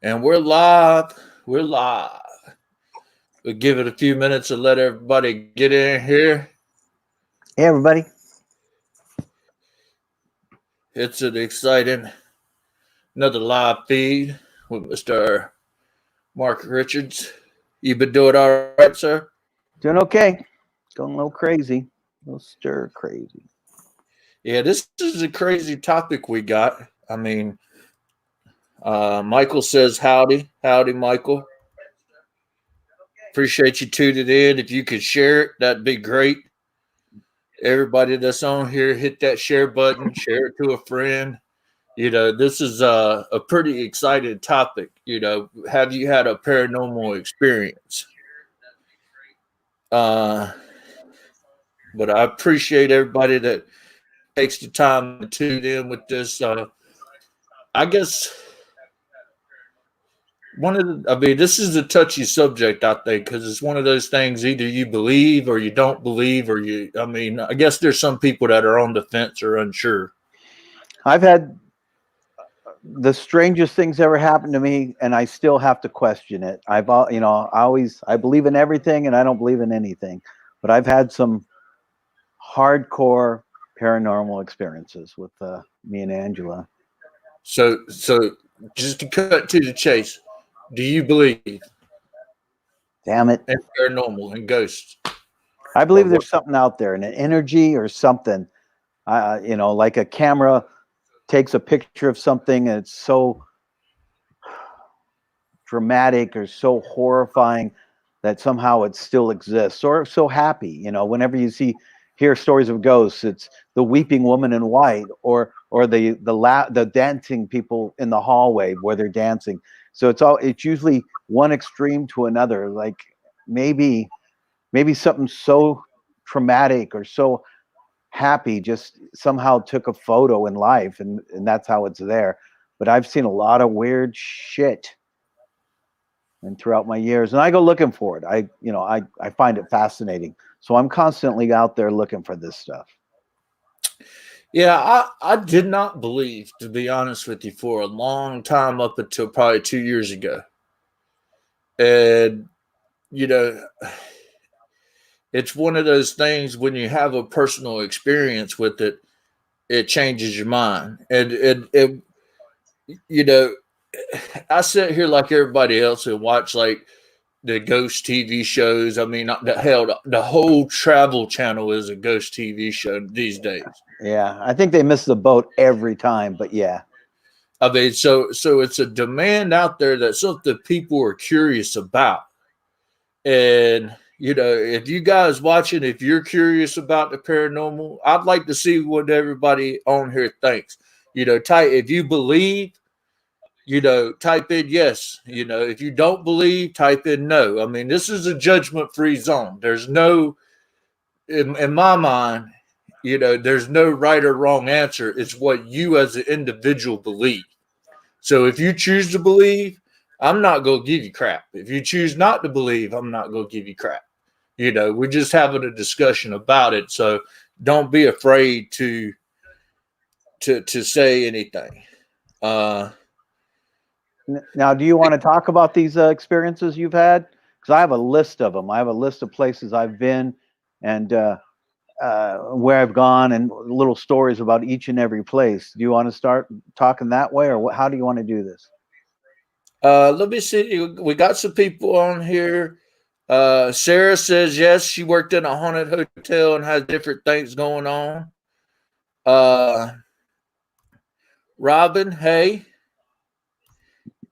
And we're live. We're live. We'll give it a few minutes and let everybody get in here. Hey, everybody. It's an exciting another live feed with Mr. Mark Richards. You been doing all right, sir? Doing okay. Going a little crazy. A little stir crazy. Yeah, this is a crazy topic we got. Michael says howdy. Howdy, Michael. Appreciate you tuning in. If you could share it, that'd be great. Everybody that's on here, hit that share button, share it to a friend. This is a pretty exciting topic. Have you had a paranormal experience? Uh, but I appreciate everybody that takes the time to tune in with this. I guess this is a touchy subject, I think, because it's one of those things either you believe or you don't believe, I guess there's some people that are on the fence or unsure. I've had the strangest things ever happen to me, and I still have to question it. I believe in everything, and I don't believe in anything. But I've had some hardcore paranormal experiences with me and Angela. So just to cut to the chase, do you believe Damn it! in paranormal and ghosts? I Or believe what? there's something out there, an energy or something. Like a camera takes a picture of something, and it's so dramatic or so horrifying that somehow it still exists, or so happy. Whenever you hear stories of ghosts, it's the weeping woman in white, or the dancing people in the hallway where they're dancing. So it's usually one extreme to another. Like maybe something so traumatic or so happy just somehow took a photo in life, and that's how it's there. But I've seen a lot of weird shit and throughout my years, and I go looking for it. I find it fascinating, so I'm constantly out there looking for this stuff. Yeah, I did not believe, to be honest with you, for a long time up until probably 2 years ago. And, you know, it's one of those things when you have a personal experience with it, it changes your mind. And you know, I sit here like everybody else and watch like the ghost TV shows. The whole Travel Channel is a ghost TV show these days. Yeah, I think they miss the boat every time, but yeah. So it's a demand out there that something people are curious about. And if you guys watching, if you're curious about the paranormal, I'd like to see what everybody on here thinks. Type if you believe. Type in yes. If you don't believe, type in no. This is a judgment-free zone. There's no, in my mind, there's no right or wrong answer. It's what you as an individual believe. So if you choose to believe, I'm not going to give you crap. If you choose not to believe, I'm not going to give you crap. We're just having a discussion about it. So don't be afraid to say anything. Uh, Now, do you want to talk about these experiences you've had? Because I have a list of them. I have a list of places I've been, and where I've gone, and little stories about each and every place. Do you want to start talking that way, or how do you want to do this? Let me see. We got some people on here. Sarah says yes, she worked in a haunted hotel and has different things going on. Uh, Robin, hey.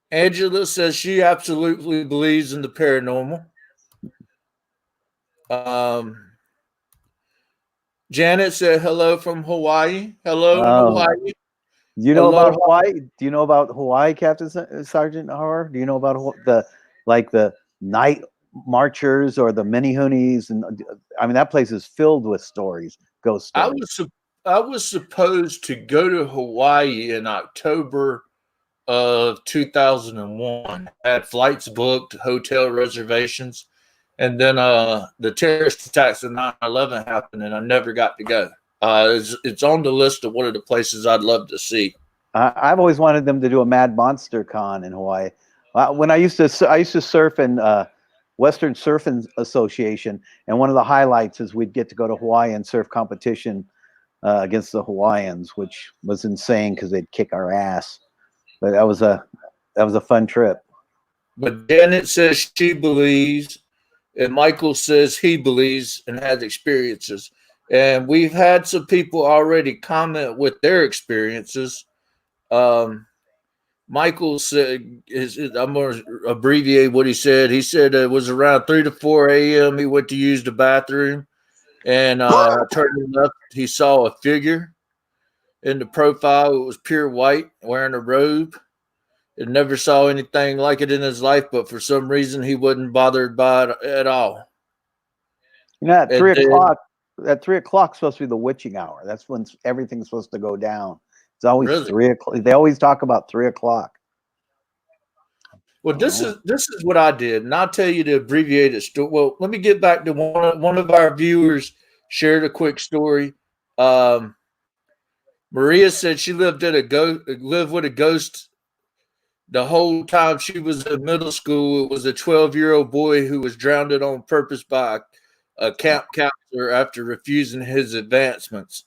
Angela says she absolutely believes in the paranormal. Um, Janet said hello from Hawaii. Hello, Oh, Hawaii. do you know Hello. about Hawaii? Do you know about Hawaii, Captain Sergeant Horror? Do you know about the night marchers or the mini hoonies? And that place is filled with stories, ghost I stories. was I was supposed to go to Hawaii in October of 2001. I had flights booked, hotel reservations, and then the terrorist attacks of 9/11 happened, and I never got to go. It's on the list of one of the places I'd love to see. I've always wanted them to do a Mad Monster Con in Hawaii. When I used to surf in Western Surfing Association, and one of the highlights is we'd get to go to Hawaii and surf competition against the Hawaiians, which was insane because they'd kick our ass. But that was a fun trip. But Janet says she believes, and Michael says he believes and has experiences. And we've had some people already comment with their experiences. Um, Michael said, I'm going to abbreviate what he said. He said it was around 3 to 4 a.m. He went to use the bathroom and turning left, he saw a figure in the profile. It was pure white, wearing a robe. And never saw anything like it in his life, but for some reason he wasn't bothered by it at all. You know, at And 3 o'clock, at 3 o'clock supposed to be the witching hour. That's when everything's supposed to go down. It's always really, 3 o'clock. They always talk about 3 o'clock. well, this is what I did, and I'll tell you the abbreviated story. Well, let me get back to one of our viewers shared a quick story. Um, Maria said she lived with a ghost the whole time she was in middle school. It was a 12-year-old boy who was drowned on purpose by a camp counselor after refusing his advancements.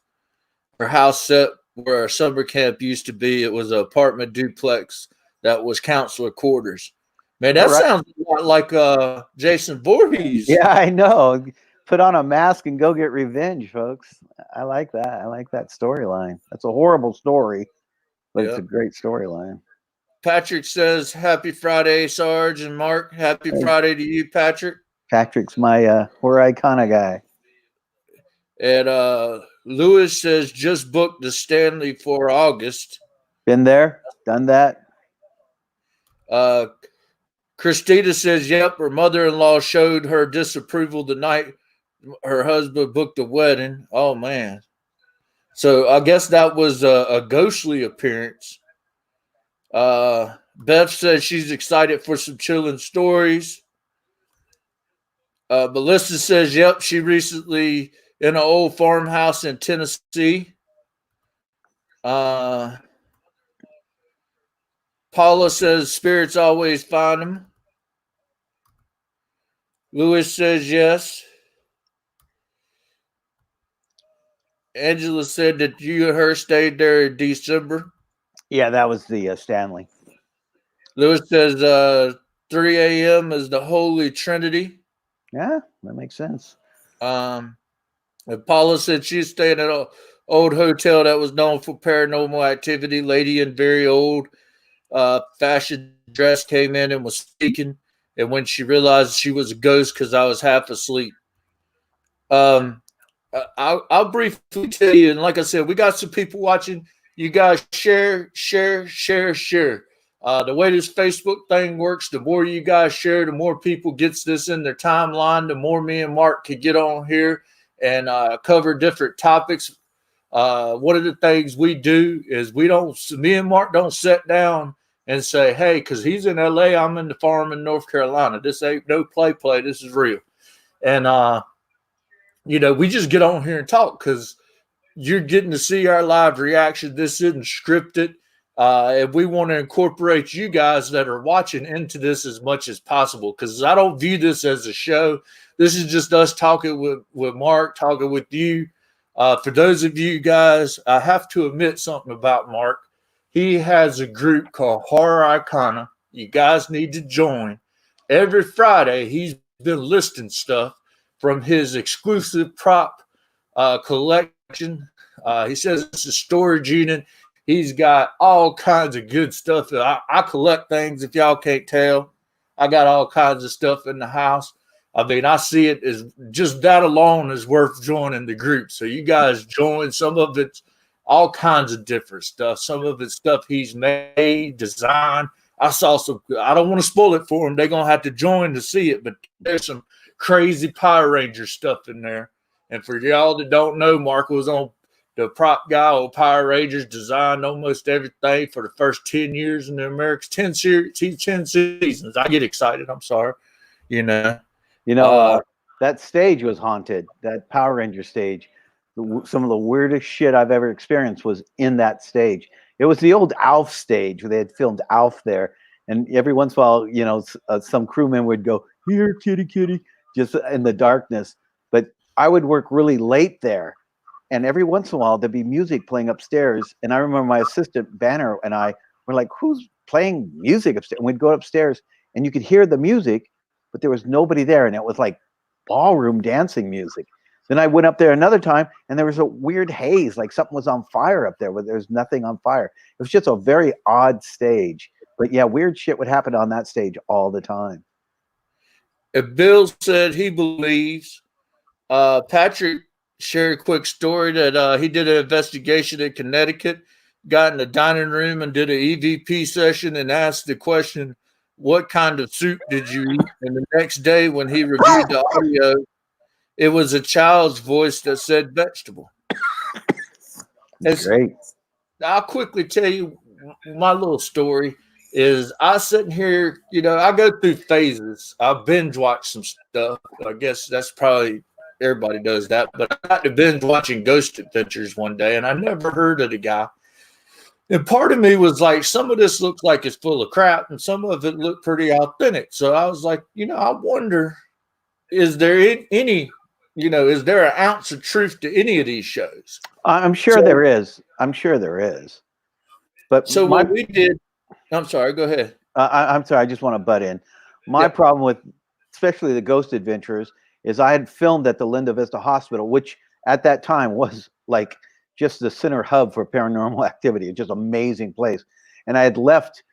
Her house set where our summer camp used to be. It was an apartment duplex that was counselor quarters. Man, All that right. sounds a lot like Jason Voorhees. Yeah, I know. Put on a mask and go get revenge, folks. I like that. I like that storyline. That's a horrible story, but it's a Yep. great storyline. Patrick says, "Happy Friday, Sarge and Mark. Happy Hey, Friday to you, Patrick." Patrick's my horror icona guy. And Lewis says, "Just booked the Stanley for August." Been there, done that. Uh, Christina says, "Yep, her mother-in-law showed her disapproval the night her husband booked a wedding." Oh man! So I guess that was a ghostly appearance. Beth says she's excited for some chilling stories. Melissa says, "Yep, she recently in an old farmhouse in Tennessee." Uh, Paula says, "Spirits always find them." Lewis says, "Yes." Angela said that you and her stayed there in December. Yeah, that was the Stanley. Lewis says 3 a.m. is the Holy Trinity. Yeah, that makes sense. And Paula said she's staying at an old hotel that was known for paranormal activity. Lady in very old fashion dress came in and was speaking. And when she realized she was a ghost because I was half asleep. Um, I'll briefly tell you, and like I said, we got some people watching. You guys share, share, share, share. The way this Facebook thing works, the more you guys share, the more people gets this in their timeline, the more me and Mark could get on here and cover different topics. One of the things we do is me and Mark don't sit down and say, hey, because he's in LA, I'm in the farm in North Carolina. This ain't no play. This is real. And we just get on here and talk because you're getting to see our live reaction. This isn't scripted. And we want to incorporate you guys that are watching into this as much as possible because I don't view this as a show. This is just us talking with Mark, talking with you. For those of you guys, I have to admit something about Mark. He has a group called Horror Icona. You guys need to join. Every Friday, he's been listing stuff from his exclusive prop collection. He says it's a storage unit. He's got all kinds of good stuff. I collect things, if y'all can't tell. I got all kinds of stuff in the house. I mean, I see it as just that alone is worth joining the group. So you guys join. Some of it's all kinds of different stuff. Some of it's stuff he's made, designed. I saw some. I don't want to spoil it for them. They're gonna have to join to see it. But there's some crazy Power Ranger stuff in there. And for y'all that don't know, Mark was on the prop guy on Power Rangers, designed almost everything for the first 10 years in the Americas, 10 seasons. I get excited. I'm sorry. You know. That stage was haunted. That Power Ranger stage. Some of the weirdest shit I've ever experienced was in that stage. It was the old Alf stage where they had filmed Alf there, And every once in a while, some crewman would go, "Here, kitty, kitty," just in the darkness. But I would work really late there, and every once in a while there'd be music playing upstairs. And I remember my assistant Banner and I were like, "Who's playing music upstairs?" And we'd go upstairs, and you could hear the music, but there was nobody there, and it was like ballroom dancing music. Then I went up there another time, and there was a weird haze, like something was on fire up there, but there's nothing on fire. It was just a very odd stage. But yeah, weird shit would happen on that stage all the time. If Bill said he believes, Patrick shared a quick story that he did an investigation in Connecticut, got in the dining room and did an EVP session and asked the question, "What kind of soup did you eat?" And the next day, when he reviewed the audio, it was a child's voice that said vegetable. Great. I'll quickly tell you my little story is I sitting here, I go through phases. I binge watch some stuff. I guess that's probably everybody does that. But I got to binge watching Ghost Adventures one day, and I never heard of the guy. And part of me was like, some of this looks like it's full of crap, and some of it looked pretty authentic. So I was like, I wonder, is there any, is there an ounce of truth to any of these shows? I'm sure there is. I'm sure there is. But so what we did, I'm sorry, go ahead. I'm sorry, I just want to butt in. My problem with, especially the Ghost Adventures, is I had filmed at the Linda Vista Hospital, which at that time was like just the center hub for paranormal activity. Just amazing place. And I had left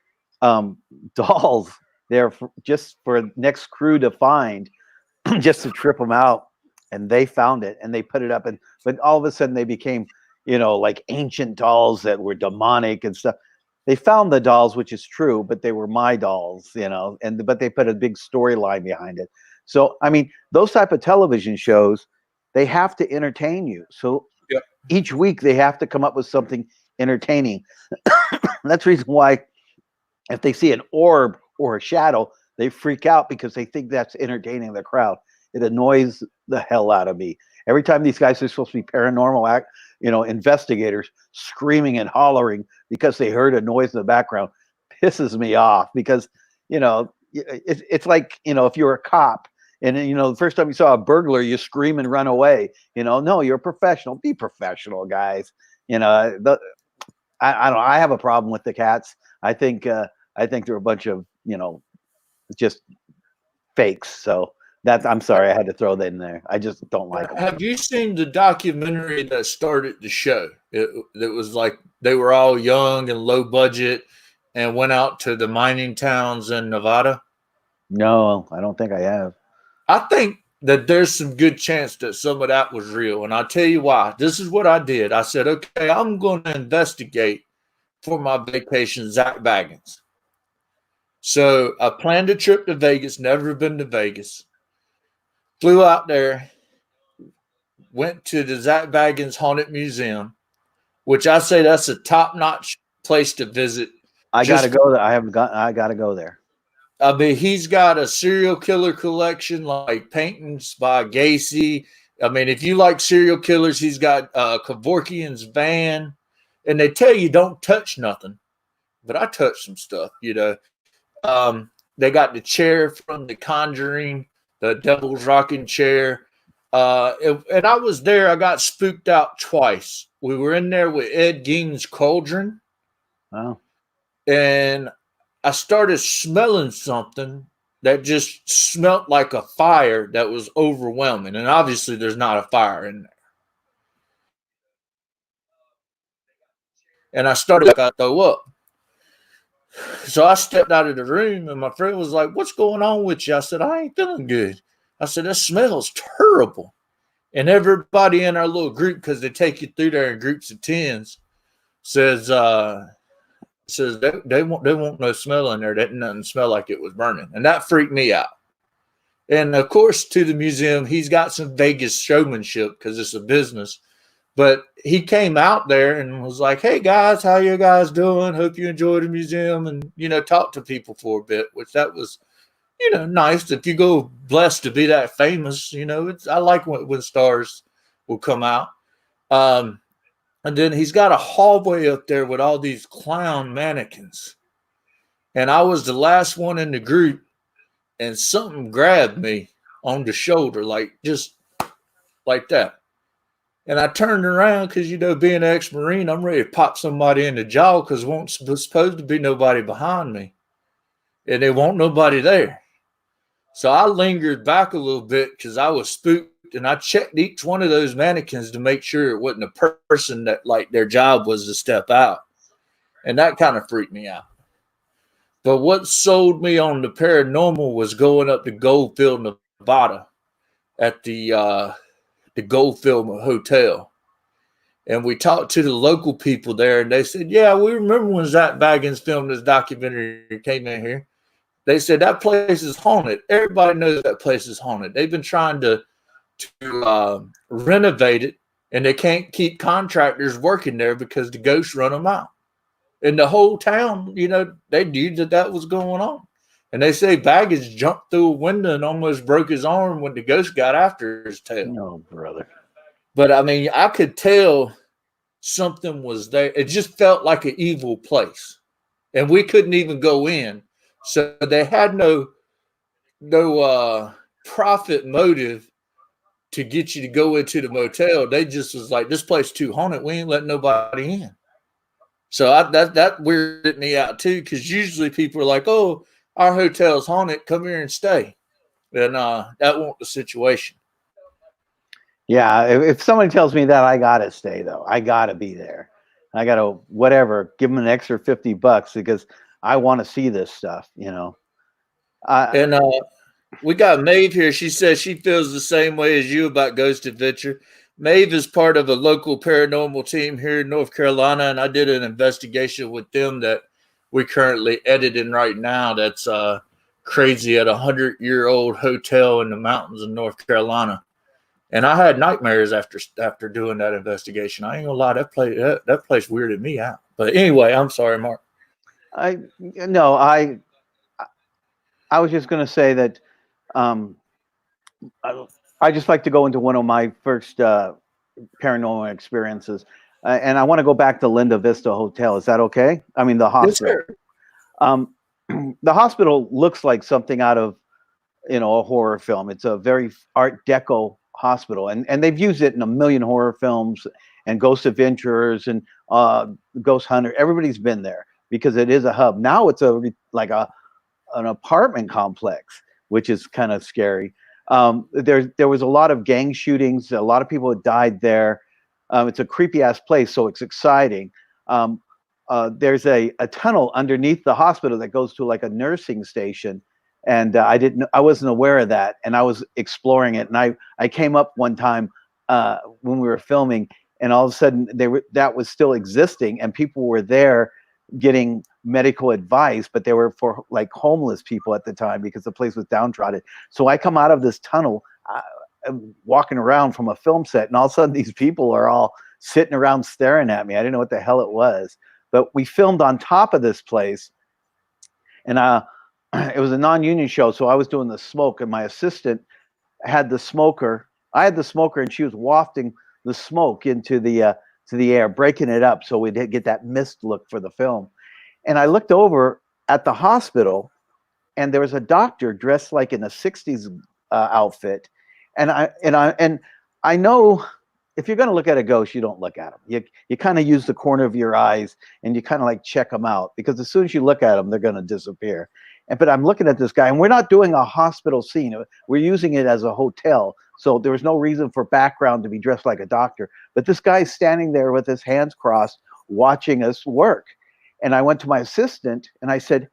dolls there just for next crew to find, just to trip them out. And they found it and they put it up. But all of a sudden they became, like ancient dolls that were demonic and stuff. They found the dolls, which is true, but they were my dolls, but they put a big storyline behind it. So, I mean, those type of television shows, they have to entertain you. So each week they have to come up with something entertaining. That's the reason why if they see an orb or a shadow, they freak out because they think that's entertaining the crowd. It annoys the hell out of me. Every time these guys are supposed to be paranormal investigators screaming and hollering because they heard a noise in the background pisses me off because, it's like, if you're a cop and, the first time you saw a burglar, you scream and run away, no, you're a professional. Be professional, guys. I don't know. I have a problem with the cats. I think they're a bunch of, just fakes. So I'm sorry, I had to throw that in there. I just don't like them. Have you seen the documentary that started the show? It was like they were all young and low budget and went out to the mining towns in Nevada. No, I don't think I have. I think that there's some good chance that some of that was real. And I'll tell you why. This is what I did. I said, okay, I'm going to investigate for my vacation Zach Baggins. So I planned a trip to Vegas, never been to Vegas. Flew out there, went to the Zach Baggins Haunted Museum, which I say that's a top-notch place to visit. I got to go there. I got to go there. I mean, he's got a serial killer collection, like paintings by Gacy. I mean, if you like serial killers, he's got Kevorkian's van. And they tell you don't touch nothing. But I touched some stuff, They got the chair from The Conjuring, the Devil's Rocking Chair. And I was there. I got spooked out twice. We were in there with Ed Gein's Cauldron. Wow. And I started smelling something that just smelled like a fire that was overwhelming. And obviously there's not a fire in there. And I started to throw up. So I stepped out of the room and my friend was like, "What's going on with you?" I said, "I ain't feeling good." I said, "That smells terrible." And everybody in our little group, because they take you through there in groups of 10s, says they won't no smell in there. That nothing smell like it was burning. And that freaked me out. And of course, to the museum, he's got some Vegas showmanship because it's a business. But he came out there and was like, "Hey guys, how you guys doing? Hope you enjoy the museum," and talk to people for a bit, which that was, nice. If you go blessed to be that famous, I like when stars will come out. And then he's got a hallway up there with all these clown mannequins. and I was the last one in the group, and something grabbed me on the shoulder, like just like that. And I turned around because, being an ex-Marine, I'm ready to pop somebody in the jaw because there won't supposed to be nobody behind me, and there won't nobody there. So I lingered back a little bit because I was spooked, and I checked each one of those mannequins to make sure it wasn't a person that like their job was to step out, and that kind of freaked me out. But what sold me on the paranormal was going up to Goldfield, Nevada, at the Goldfield Hotel, and we talked to the local people there, and they said, "Yeah, we remember when Zach Baggins filmed this documentary and came in here." They said that place is haunted. Everybody knows that place is haunted. They've been trying to renovate it, and they can't keep contractors working there because the ghosts run them out. And the whole town, they knew that was going on. And they say Baggins jumped through a window and almost broke his arm when the ghost got after his tail. No, brother. But I mean, I could tell something was there. It just felt like an evil place, and we couldn't even go in. So they had no profit motive to get you to go into the motel. They just was like, this place too haunted. We ain't letting nobody in. So that weirded me out too, because usually people are like, "Oh, our hotel's haunted. Come here and stay." And that wasn't the situation. Yeah, if somebody tells me that, I gotta stay though. I gotta be there. I gotta whatever, give them an extra $50 because I want to see this stuff. And we got Maeve here. She says she feels the same way as you about Ghost Adventure. Maeve is part of a local paranormal team here in North Carolina, and I did an investigation with them that we currently editing right now. That's crazy at a 100-year-old hotel in the mountains of North Carolina. And I had nightmares after doing that investigation. I ain't gonna lie, that place weirded me out. But anyway, I'm sorry, Mark. I was just gonna say that I just like to go into one of my first paranormal experiences, and I want to go back to Linda Vista Hotel. Is that okay? I mean, the hospital. Yes, the hospital looks like something out of a horror film. It's a very Art Deco hospital, and they've used it in a million horror films and Ghost Adventurers and Ghost Hunter. Everybody's been there because it is a hub. Now it's like an apartment complex, which is kind of scary. There was a lot of gang shootings. A lot of people had died there. It's a creepy ass place, so it's exciting. There's a tunnel underneath the hospital that goes to like a nursing station. And I wasn't aware of that, and I was exploring it. And I came up one time when we were filming, and all of a sudden that was still existing, and people were there getting medical advice, but they were for like homeless people at the time because the place was downtrodden. So I come out of this tunnel, walking around from a film set, and all of a sudden these people are all sitting around staring at me. I didn't know what the hell it was, but we filmed on top of this place, and it was a non-union show, so I was doing the smoke, and my assistant had the smoker. I had the smoker, and she was wafting the smoke into the air, breaking it up so we'd get that mist look for the film. And I looked over at the hospital, and there was a doctor dressed like in a '60s outfit, and I know if you're going to look at a ghost, you don't look at them. You kind of use the corner of your eyes, and you kind of like check them out, because as soon as you look at them, they're going to disappear. But I'm looking at this guy, and we're not doing a hospital scene. We're using it as a hotel. So there was no reason for background to be dressed like a doctor. But this guy's standing there with his hands crossed, watching us work. And I went to my assistant, and I said,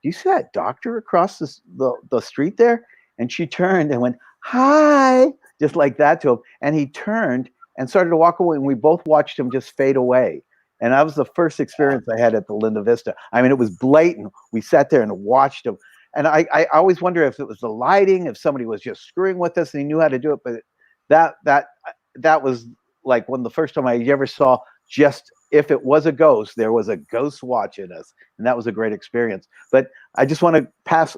"Do you see that doctor across the street there?" And she turned and went, "Hi," just like that to him. And he turned and started to walk away, and we both watched him just fade away. And that was the first experience I had at the Linda Vista. I mean, it was blatant. We sat there and watched him. And I always wonder if it was the lighting, if somebody was just screwing with us and he knew how to do it. But that was like one of the first time I ever saw, just if it was a ghost, there was a ghost watching us. And that was a great experience. But I just want to pass.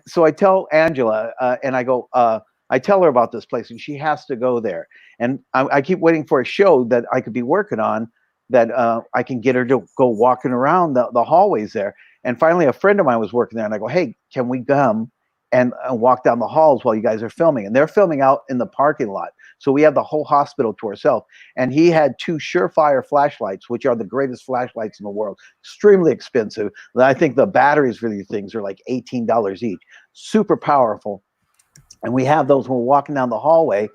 So I tell Angela, and I go, I tell her about this place, and she has to go there. And I keep waiting for a show that I could be working on, that I can get her to go walking around the hallways there. And finally, a friend of mine was working there, and I go, "Hey, can we come and walk down the halls while you guys are filming?" And they're filming out in the parking lot, so we have the whole hospital to ourselves. And he had two Surefire flashlights, which are the greatest flashlights in the world, extremely expensive. I think the batteries for these things are like $18 each, super powerful. And we have those when we're walking down the hallway,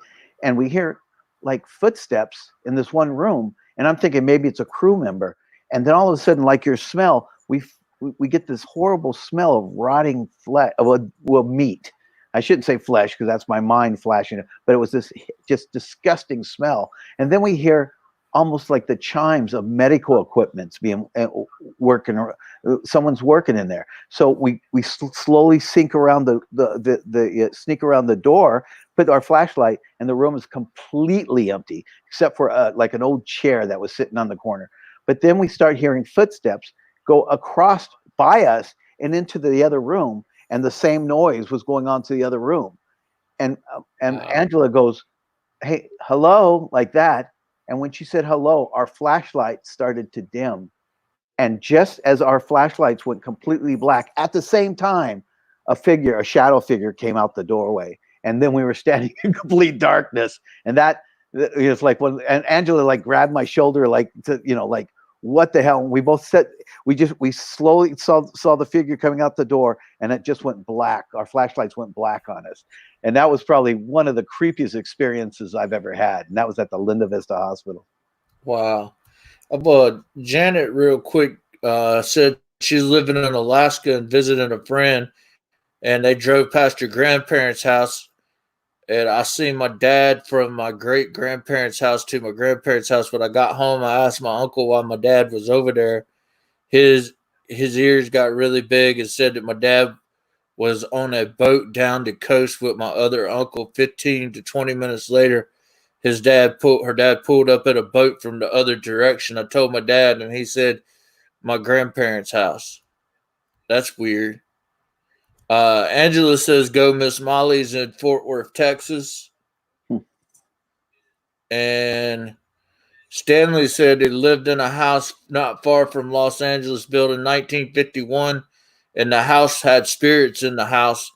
and we hear like footsteps in this one room, and I'm thinking maybe it's a crew member. And then all of a sudden, like your smell, we get this horrible smell of rotting flesh, well, meat. I shouldn't say flesh because that's my mind flashing, but it was this just disgusting smell. And then we hear almost like the chimes of medical equipments being working. Someone's working in there. So we slowly sneak around the sneak around the door, put our flashlight, and the room is completely empty except for like an old chair that was sitting on the corner. But then we start hearing footsteps go across by us and into the other room, and the same noise was going on to the other room. And Angela goes, "Hey, hello," like that. And when she said hello, our flashlight started to dim. And just as our flashlights went completely black, at the same time, a shadow figure came out the doorway. And then we were standing in complete darkness. And that is like when, and Angela like grabbed my shoulder, like, like, what the hell? And we both said, we slowly saw the figure coming out the door, and it just went black. Our flashlights went black on us. And that was probably one of the creepiest experiences I've ever had. And that was at the Linda Vista Hospital. Wow. Janet, real quick, said she's living in Alaska and visiting a friend, and they drove past your grandparents' house. And I seen my dad from my great grandparents' house to my grandparents' house. When I got home, I asked my uncle why my dad was over there. His his ears got really big and said that my dad was on a boat down the coast with my other uncle. 15 to 20 minutes later, her dad pulled up in a boat from the other direction. I told my dad, and he said my grandparents' house. That's weird. Angela says go Miss Molly's in Fort Worth, Texas. Hmm. And Stanley said he lived in a house not far from Los Angeles, built in 1951, and the house had spirits in the house.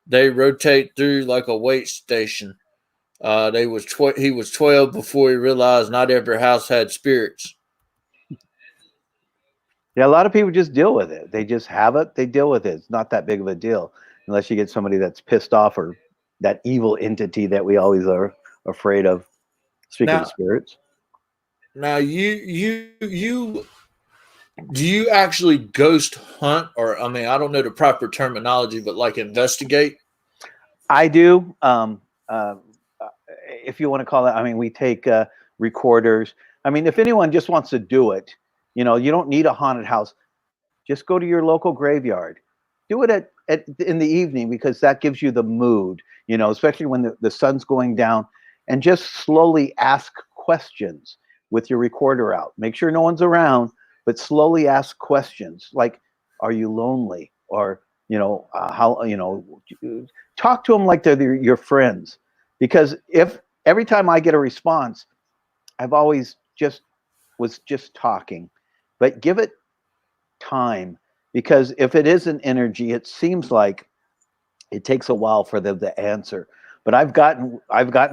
They rotate through like a wait station. He was 12 before he realized not every house had spirits. Yeah, a lot of people just deal with it. They just have it. They deal with it. It's not that big of a deal unless you get somebody that's pissed off or that evil entity that we always are afraid of. Speaking of Now, spirits. now you do you actually ghost hunt, or I mean, I don't know the proper terminology, but like investigate? I do. Uh, if you want to call it, I mean, we take recorders. I mean, if anyone just wants to do it, you don't need a haunted house. Just go to your local graveyard. Do it in the evening because that gives you the mood, especially when the sun's going down, and just slowly ask questions with your recorder out. Make sure no one's around, but slowly ask questions like, are you lonely? Or, how, talk to them like they're your friends. Because if every time I get a response, I've always was just talking, but give it time, because if it is an energy, it seems like it takes a while for them to answer. But I've gotten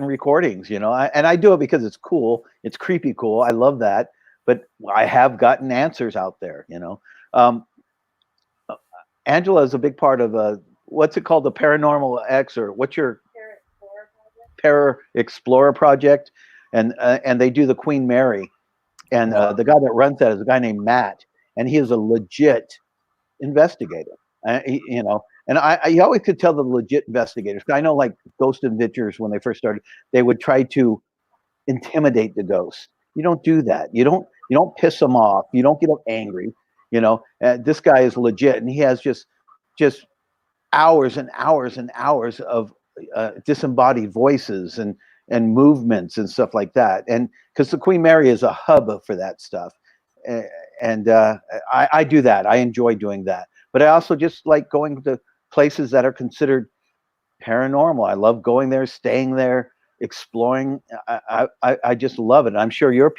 recordings, and I do it because it's cool. It's creepy cool. I love that. But I have gotten answers out there. Um, Angela is a big part of what's it called, the Paranormal X, or what's your Para Explorer project, and they do the Queen Mary, and the guy that runs that is a guy named Matt, and he is a legit investigator. And I always could tell the legit investigators. I know, like Ghost Adventures, when they first started, they would try to intimidate the ghost. You don't do that. You don't piss them off. You don't get them angry. This guy is legit, and he has just hours and hours and hours of disembodied voices and movements and stuff like that. And because the Queen Mary is a hub for that stuff. And I do that. I enjoy doing that. But I also just like going to places that are considered paranormal. I love going there, staying there, exploring. I just love it. I'm sure your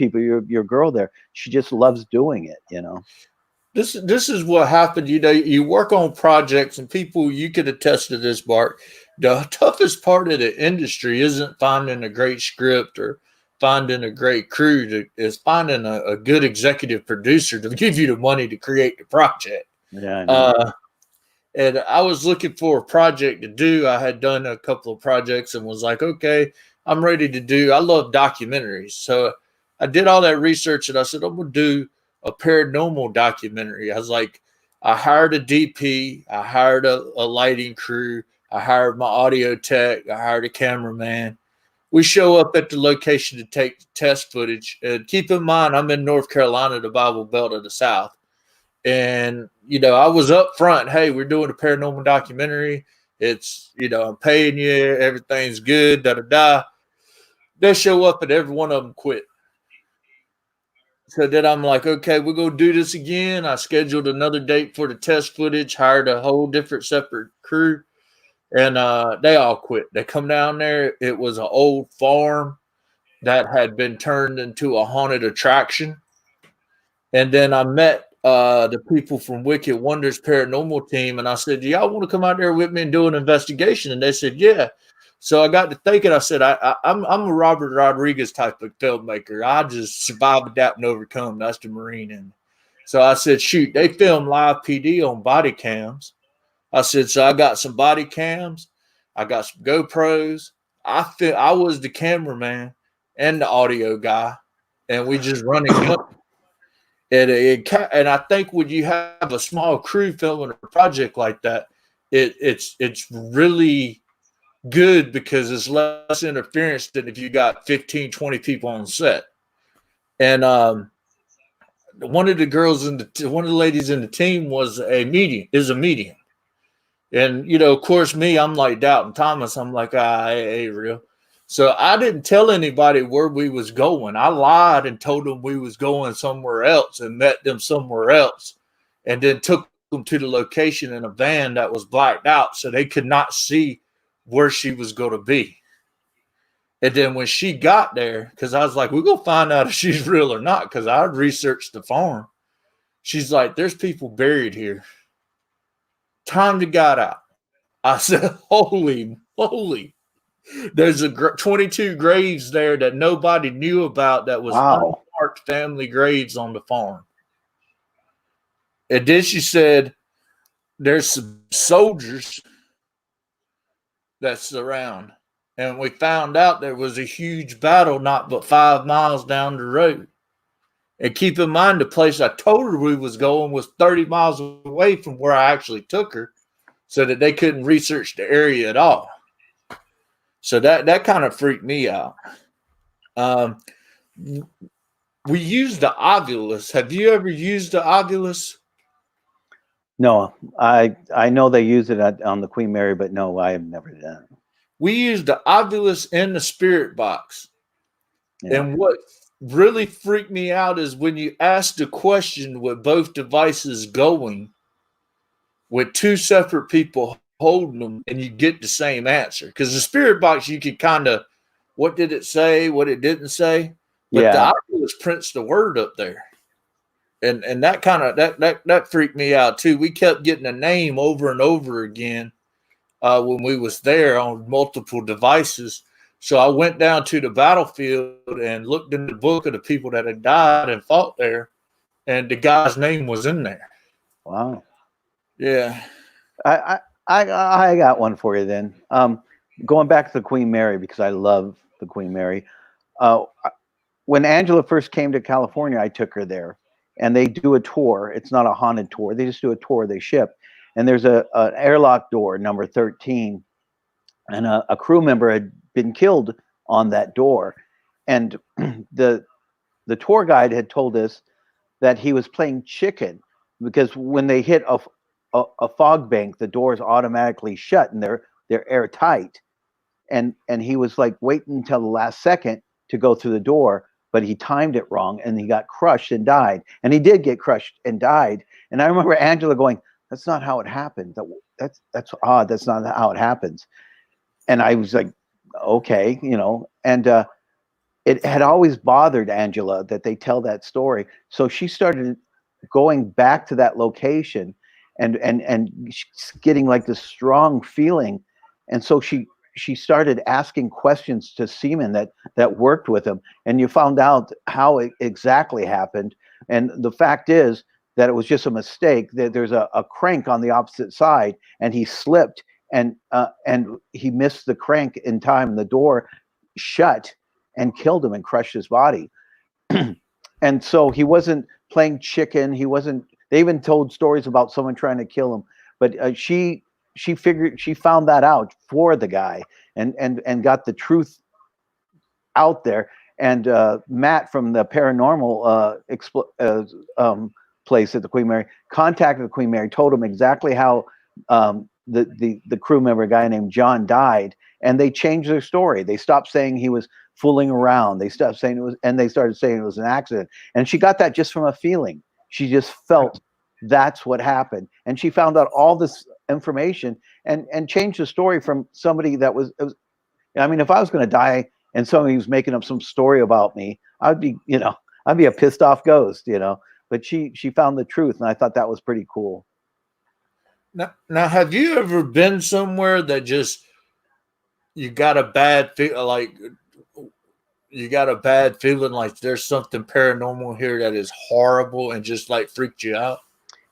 girl there, she just loves doing it. this is what happened. You know, you work on projects, and people, you could attest to this, Bart. The toughest part of the industry isn't finding a great script or finding a great crew. Is finding a good executive producer to give you the money to create the project. Yeah, I know. Uh, and I was looking for a project to do. I had done a couple of projects and was like, okay, I'm ready to do. I love documentaries, so I did all that research and I said I'm gonna do a paranormal documentary. I was like, I hired a DP, I hired a lighting crew, I hired my audio tech, I hired a cameraman. We show up at the location to take test footage. And keep in mind, I'm in North Carolina, the Bible Belt of the South. And, you know, I was up front. Hey, we're doing a paranormal documentary. It's, you know, I'm paying you. Everything's good. Da da da. They show up and every one of them quit. So then I'm like, okay, we're going to do this again. I scheduled another date for the test footage, hired a whole different separate crew, and they all quit. They come down there. It was an old farm that had been turned into a haunted attraction. And then I met the people from Wicked Wonders Paranormal team, and I said, "Do y'all want to come out there with me and do an investigation?" And they said, "Yeah." So I got to thinking. I said, I'm a Robert Rodriguez type of filmmaker. I just survive, adapt, and overcome. That's the Marine in me. So I said, shoot, they film live PD on body cams. I said, so I got some body cams. I got some GoPros. I was the cameraman and the audio guy, and we just run and gun. And I think when you have a small crew filming a project like that, it's really good because it's less interference than if you got 15, 20 people on set. And one of the ladies in the team was a medium. And you know, of course, me, I'm like doubting Thomas. I'm like, it ain't real. So I didn't tell anybody where we was going. I lied and told them we was going somewhere else and met them somewhere else, and then took them to the location in a van that was blacked out, so they could not see where she was going to be. And then when she got there, because I was like, we're gonna find out if she's real or not, because I researched the farm. She's like, there's people buried here. Time to get out. I said, holy moly. There's 22 graves there that nobody knew about that was Wow. unmarked family graves on the farm. And then she said, there's some soldiers that's around. And we found out there was a huge battle not but 5 miles down the road. And keep in mind, the place I told her we was going was 30 miles away from where I actually took her, so that they couldn't research the area at all. So that kind of freaked me out. Um, we used the Ovilus. Have you ever used the Ovilus? No, I know they use it on the Queen Mary, but no, I have never done it. We used the Ovilus in the spirit box. Yeah. And what really freaked me out is when you ask the question with both devices going, with two separate people holding them, and you get the same answer. Because the spirit box, you could kind of, what did it say, what it didn't say, but the Yeah. Oculus prints the word up there, and that kind of that freaked me out too. We kept getting a name over and over again when we was there on multiple devices. So I went down to the battlefield and looked in the book of the people that had died and fought there, and the guy's name was in there. Wow. Yeah. I got one for you then. Going back to the Queen Mary, because I love the Queen Mary. Uh, when Angela first came to California, I took her there, and they do a tour. It's not a haunted tour; they just do a tour. They ship, and there's an airlock door, number 13, and a crew member had been killed on that door, and the the tour guide had told us that he was playing chicken because when they hit a fog bank, the doors automatically shut and they're airtight. And he was like waiting until the last second to go through the door, but he timed it wrong and he got crushed and died. And he did get crushed and died. And I remember Angela going, "That's not how it happened. That's odd. That's not how it happens." And I was like, "Okay, you know." And it had always bothered Angela that they tell that story. So she started going back to that location and getting like this strong feeling. And so she started asking questions to seamen that worked with him, and you found out how it exactly happened. And the fact is that it was just a mistake, that there's a crank on the opposite side, and he slipped, and he missed the crank in time. The door shut and killed him and crushed his body. And so he wasn't playing chicken. He wasn't. They even told stories about someone trying to kill him, but she figured, she found that out for the guy, and got the truth out there. And Matt from the paranormal place at the Queen Mary contacted the Queen Mary, told him exactly how the crew member, a guy named John, died, and they changed their story. They stopped saying he was fooling around. They stopped saying it was, and they started saying it was an accident. And she got that just from a feeling. She just felt that's what happened, and she found out all this information and changed the story from somebody that was. It was, I mean, if I was going to die and somebody was making up some story about me, I'd be, I'd be a pissed off ghost, But she found the truth, and I thought that was pretty cool. Now, have you ever been somewhere that just you got a bad feel, like you got a bad feeling like there's something paranormal here that is horrible and just like freaked you out?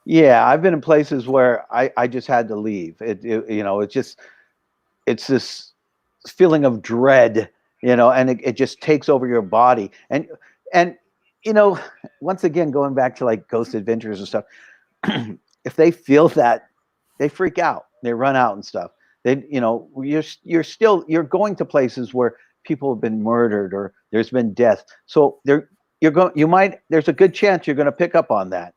Yeah, I've been in places where I just had to leave. It's this feeling of dread, and it just takes over your body. And you know, once again, going back to like Ghost Adventures and stuff, if they feel that, they freak out, they run out and stuff. You're going to places where people have been murdered or there's been death. So there's a good chance you're going to pick up on that.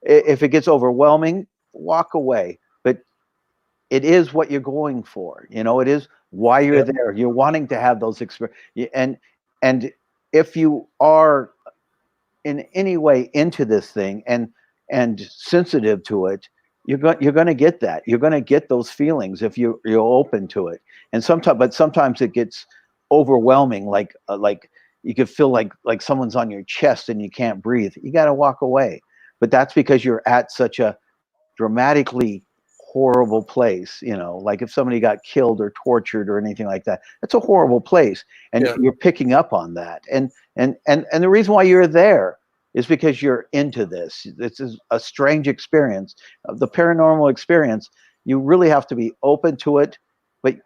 If it gets overwhelming, walk away. But it is what you're going for. It is why you're Yep. there. You're wanting to have those experiences. And if you are in any way into this thing and sensitive to it, you're going to get that. You're going to get those feelings if you're open to it. And sometimes it gets overwhelming, like you could feel like someone's on your chest and you can't breathe. You got to walk away. But that's because you're at such a dramatically horrible place. Like if somebody got killed or tortured or anything like that, that's a horrible place, and Yeah. you're picking up on that. And the reason why you're there is because you're into this. This is a strange experience, the paranormal experience. You really have to be open to it, but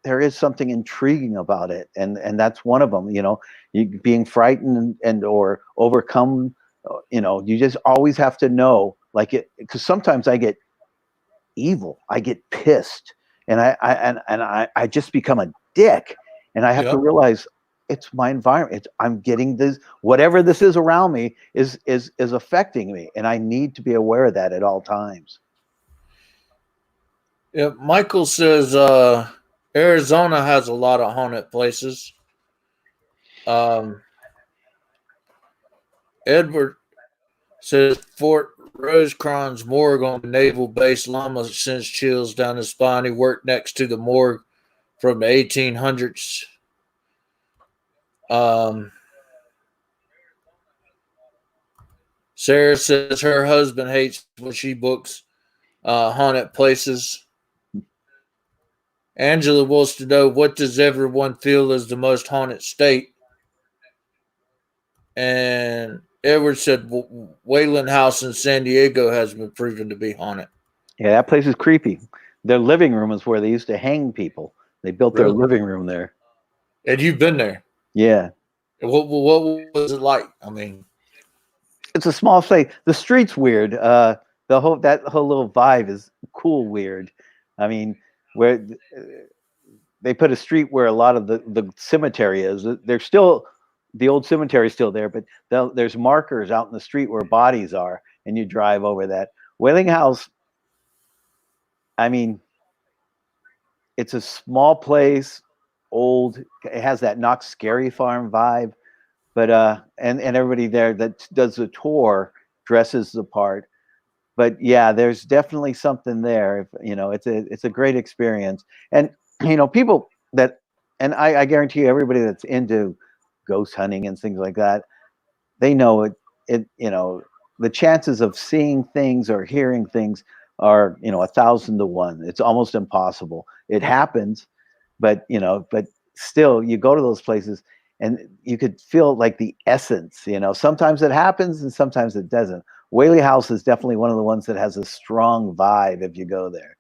there is something intriguing about it, and that's one of them. You being frightened or overcome. You just always have to know, like it, because sometimes I get evil. I get pissed, and I just become a dick, and I have to Yep. realize it's my environment. I'm getting this, whatever this is around me is affecting me, and I need to be aware of that at all times. Yeah. Michael says Arizona has a lot of haunted places. Um, Edward says Fort Rosecrans morgue on the naval base. Llama sends chills down his spine. He worked next to the morgue from the 1800s. Um, Sarah says her husband hates when she books haunted places. Angela wants to know, what does everyone feel is the most haunted state? And Edward said Wayland House in San Diego has been proven to be haunted. Yeah, that place is creepy. Their living room is where they used to hang people. They built their Really? living room there. And you've been there. Yeah, What was it like? I mean, it's a small place. The street's weird. That whole little vibe is cool weird. I mean, where they put a street where a lot of the cemetery is. There's still the old cemetery is still there, but there's markers out in the street where bodies are, and you drive over that. Whaling House, I mean, it's a small place, old. It has that Knox Scary Farm vibe, but and everybody there that does the tour dresses the part. But yeah, there's definitely something there. It's a great experience, and people that, and I guarantee you, everybody that's into ghost hunting and things like that, they know it. the chances of seeing things or hearing things are, 1,000 to 1. It's almost impossible. It happens, but but still, you go to those places and you could feel like the essence. Sometimes it happens and sometimes it doesn't. Whaley House is definitely one of the ones that has a strong vibe if you go there.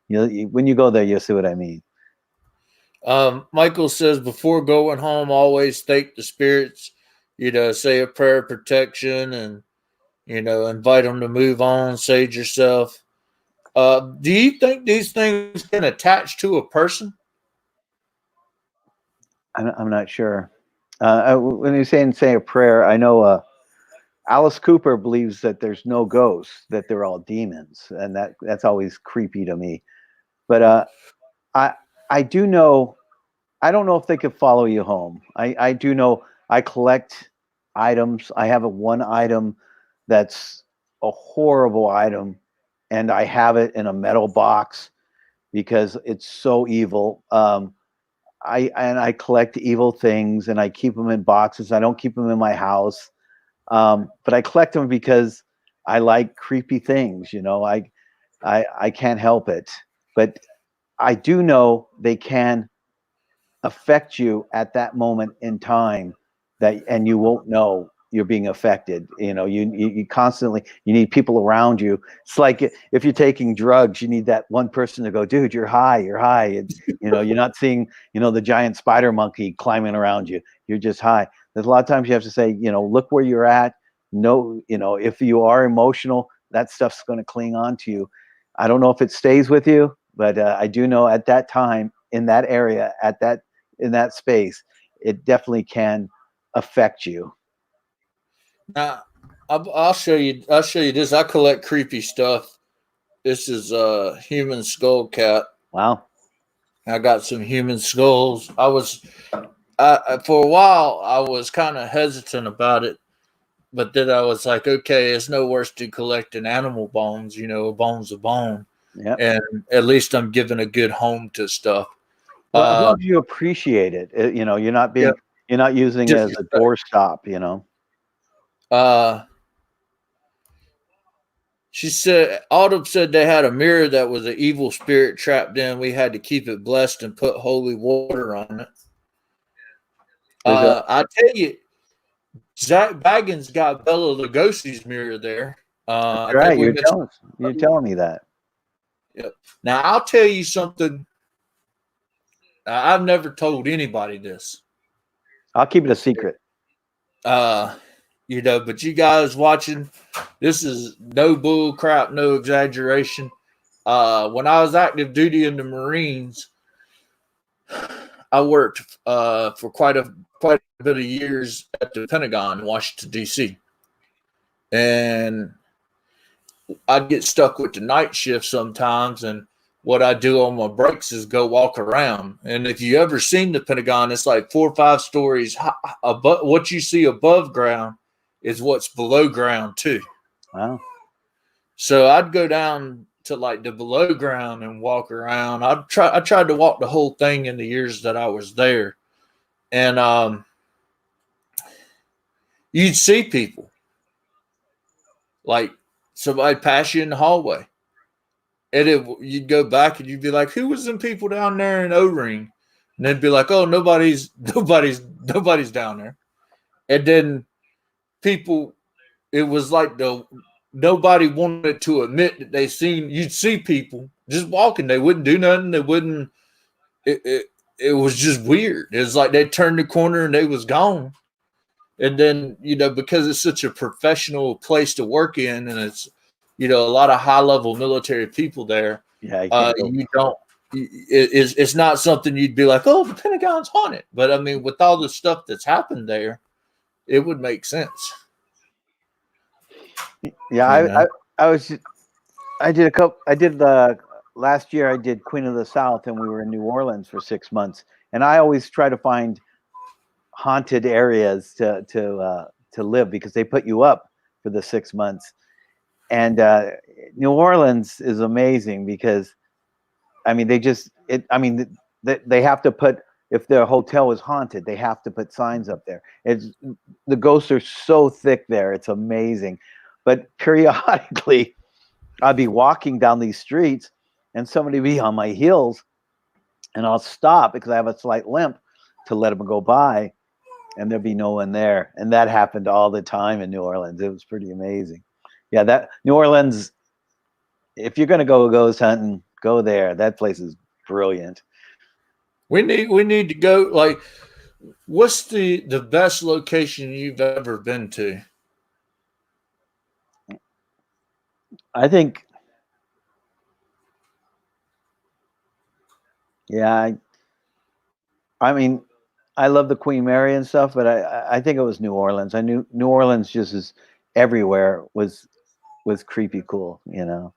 When you go there, you'll see what I mean. Michael says before going home, always thank the spirits. Say a prayer of protection and invite them to move on, save yourself. Do you think these things can attach to a person? I'm not sure. When you're saying say a prayer, I know Alice Cooper believes that there's no ghosts, that they're all demons, and that's always creepy to me. But I I do know. I don't know if they could follow you home. I do know I collect items. I have one item that's a horrible item, and I have it in a metal box because it's so evil. I collect evil things and I keep them in boxes. I don't keep them in my house, but I collect them because I like creepy things. I can't help it. But I do know they can affect you at that moment in time, and you won't know you're being affected. You constantly, you need people around you. It's like if you're taking drugs, you need that one person to go, dude, you're high. And, you're not seeing the giant spider monkey climbing around you. You're just high. There's a lot of times you have to say, look where you're at. No, if you are emotional, that stuff's going to cling on to you. I don't know if it stays with you, but I do know at that time, in that area, in that space, it definitely can affect you. Now, I'll show you. I'll show you this. I collect creepy stuff. This is a human skull cat. Wow. I got some human skulls. For a while, I was kind of hesitant about it, but then I was like, okay, it's no worse to collecting animal bones. A bone's a bone, Yeah. and at least I'm giving a good home to stuff. Well, as long as you appreciate it, Yeah, you're not using it as a disrespect. doorstop. Uh, She said, Autumn said they had a mirror that was an evil spirit trapped in. We had to keep it blessed and put holy water on it. There's a I tell you, Zach Baggins got Bella Lugosi's mirror there. That's I think right. we mentioned. You're telling me that. Yep. Now I'll tell you something. I've never told anybody this. I'll keep it a secret. Uh, but you guys watching, this is no bull crap, no exaggeration. When I was active duty in the Marines, I worked for quite a bit of years at the Pentagon in Washington D.C. and I'd get stuck with the night shift sometimes, and what I do on my breaks is go walk around. And if you ever seen the Pentagon, it's like 4 or 5 stories above. What you see above ground is what's below ground too. Wow. So I'd go down to like the below ground and walk around. I tried to walk the whole thing in the years that I was there, and you'd see people like somebody pass you in the hallway, and you'd go back and you'd be like, "Who was them people down there in O-ring?" And they'd be like, "Oh, nobody's down there." And then people, it was like nobody wanted to admit that they seen. You'd see people just walking. They wouldn't do nothing. They wouldn't. It was just weird. It was like they turned the corner and they was gone. And then because it's such a professional place to work in, and it's a lot of high level military people there, Yeah, you can't go. you don't it's not something you'd be like, oh, the Pentagon's haunted. But I mean, with all the stuff that's happened there, it would make sense. Yeah, you know I did a couple. I did the last year. I did Queen of the South, and we were in New Orleans for 6 months. And I always try to find haunted areas to live because they put you up for the 6 months. And New Orleans is amazing because I mean they have to put, if their hotel is haunted, they have to put signs up there. The ghosts are so thick there, it's amazing. But periodically, I'd be walking down these streets, and somebody would be on my heels, and I'll stop because I have a slight limp to let them go by, and there'd be no one there. And that happened all the time in New Orleans. It was pretty amazing. Yeah, that New Orleans, if you're going to go ghost hunting, go there. That place is brilliant. We need to go. Like, what's the best location you've ever been to? I think, yeah, I mean, I love the Queen Mary and stuff, but I think it was New Orleans. I knew New Orleans just is everywhere was creepy cool, you know.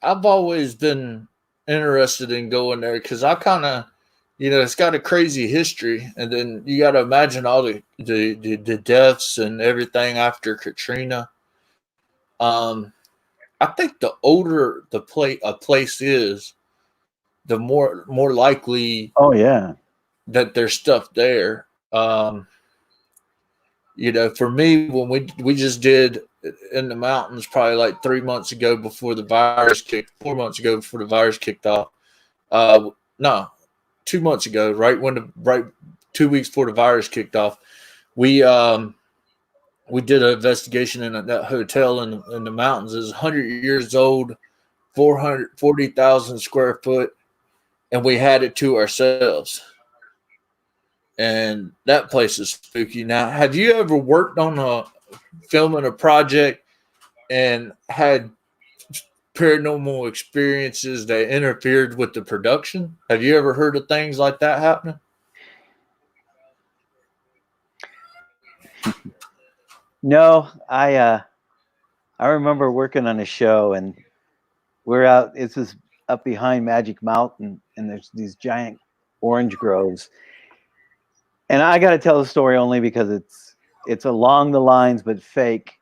I've always been interested in going there because I kind of, it's got a crazy history, and then you got to imagine all the deaths and everything after Katrina. Um, I think the older a place is, the more likely Oh yeah. that there's stuff there. For me, when we just did in the mountains probably like 3 months ago before the virus kicked, 4 months ago before the virus kicked off. No, 2 months ago, right 2 weeks before the virus kicked off, we we did an investigation in that hotel in the mountains. It's 100 years old, 440,000 square foot, and we had it to ourselves. And that place is spooky. Now, have you ever worked on filming a project and had paranormal experiences that interfered with the production? Have you ever heard of things like that happening? No, I remember working on a show, and we're out. This is up behind Magic Mountain, and there's these giant orange groves. And I got to tell the story only because it's along the lines but fake.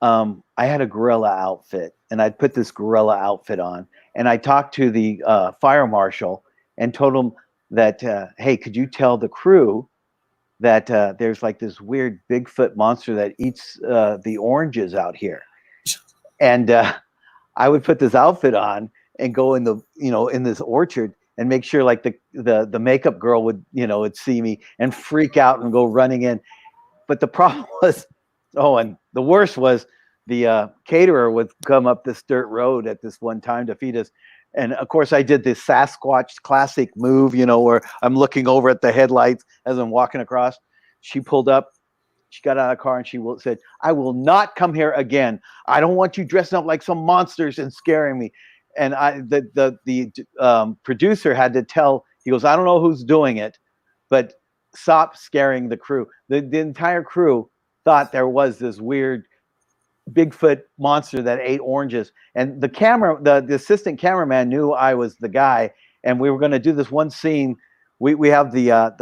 I had a gorilla outfit, and I'd put this gorilla outfit on, and I talked to the fire marshal and told him that, hey, could you tell the crew that there's like this weird Bigfoot monster that eats the oranges out here? And I would put this outfit on and go in in this orchard and make sure like the makeup girl would see me and freak out and go running in. But the problem was, and the worst was the caterer would come up this dirt road at this one time to feed us. And of course I did this Sasquatch classic move, where I'm looking over at the headlights as I'm walking across. She pulled up. She got out of the car and she said, "I will not come here again. I don't want you dressing up like some monsters and scaring me." And the producer had to tell, he goes, "I don't know who's doing it, but stop scaring the crew." The entire crew thought there was this weird Bigfoot monster that ate oranges. And the assistant cameraman knew I was the guy, and we were going to do this one scene. We have the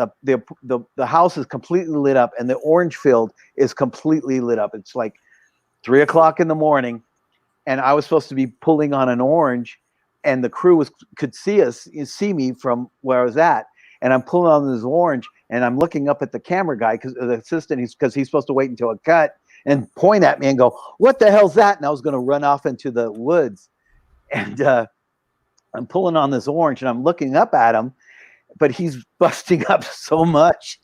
house is completely lit up, and the orange field is completely lit up. It's like 3:00 in the morning, and I was supposed to be pulling on an orange, and the crew could see me from where I was at, and I'm pulling on this orange, and I'm looking up at the camera guy because the assistant, because he's supposed to wait until it cut and point at me and go, "What the hell's that?" And I was going to run off into the woods, and I'm pulling on this orange, and I'm looking up at him, but he's busting up so much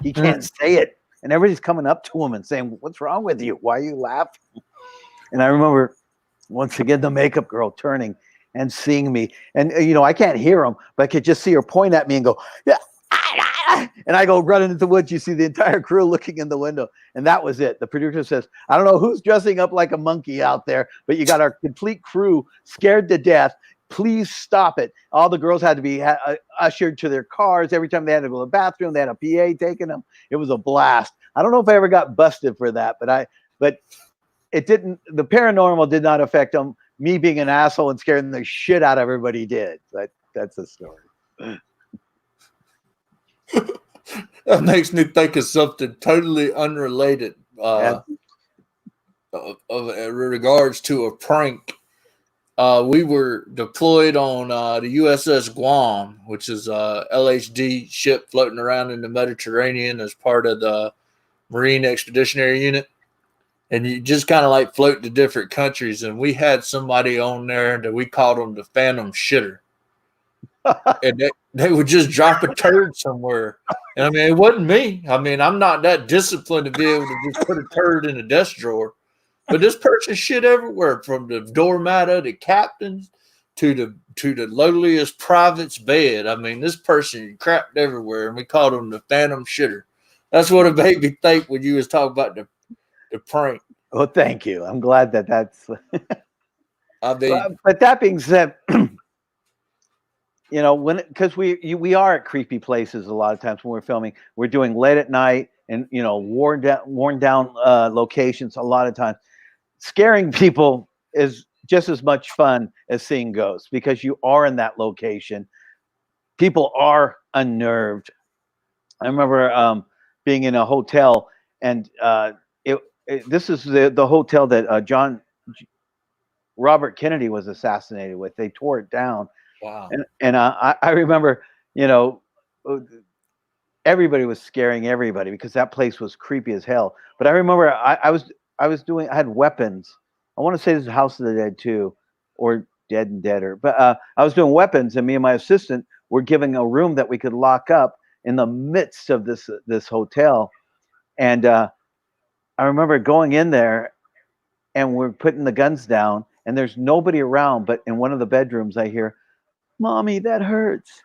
he can't say it, and everybody's coming up to him and saying, "What's wrong with you? Why are you laughing?" And I remember once again the makeup girl turning and seeing me, and I can't hear him, but I could just see her point at me and go, "Yeah." And I go running into the woods. You see the entire crew looking in the window, and that was it. The producer says, "I don't know who's dressing up like a monkey out there, but you got our complete crew scared to death. Please stop it." All the girls had to be ushered to their cars. Every time they had to go to the bathroom, they had a PA taking them. It was a blast. I don't know if I ever got busted for that, but it didn't. The paranormal did not affect them. Me being an asshole and scaring the shit out of everybody did. But that's the story. That makes me think of something totally unrelated in regards to a prank. We were deployed on the USS Guam, which is a LHD ship floating around in the Mediterranean as part of the Marine Expeditionary Unit, and you just kind of like float to different countries. And we had somebody on there that we called them the Phantom Shitter, and they would just drop a turd somewhere. And I mean, it wasn't me. I mean, I'm not that disciplined to be able to just put a turd in a desk drawer. But this person shit everywhere, from the doormat of the captain's to the lowliest private's bed. I mean, this person crapped everywhere, and we called him the Phantom Shitter. That's what it made me think when you was talking about the prank. Well, thank you. I'm glad that that's. I mean, but that being said, because we are at creepy places a lot of times when we're filming. We're doing late at night and worn down locations a lot of times. Scaring people is just as much fun as seeing ghosts because you are in that location. People are unnerved. I remember being in a hotel, and this is the hotel that Robert Kennedy was assassinated with. They tore it down. wow. And I remember, everybody was scaring everybody because that place was creepy as hell. But I remember I had weapons. I want to say this is House of the Dead too, or Dead and Deader. But I was doing weapons, and me and my assistant were giving a room that we could lock up in the midst of this hotel. And I remember going in there, and we're putting the guns down, and there's nobody around. But in one of the bedrooms, I hear, "Mommy, that hurts."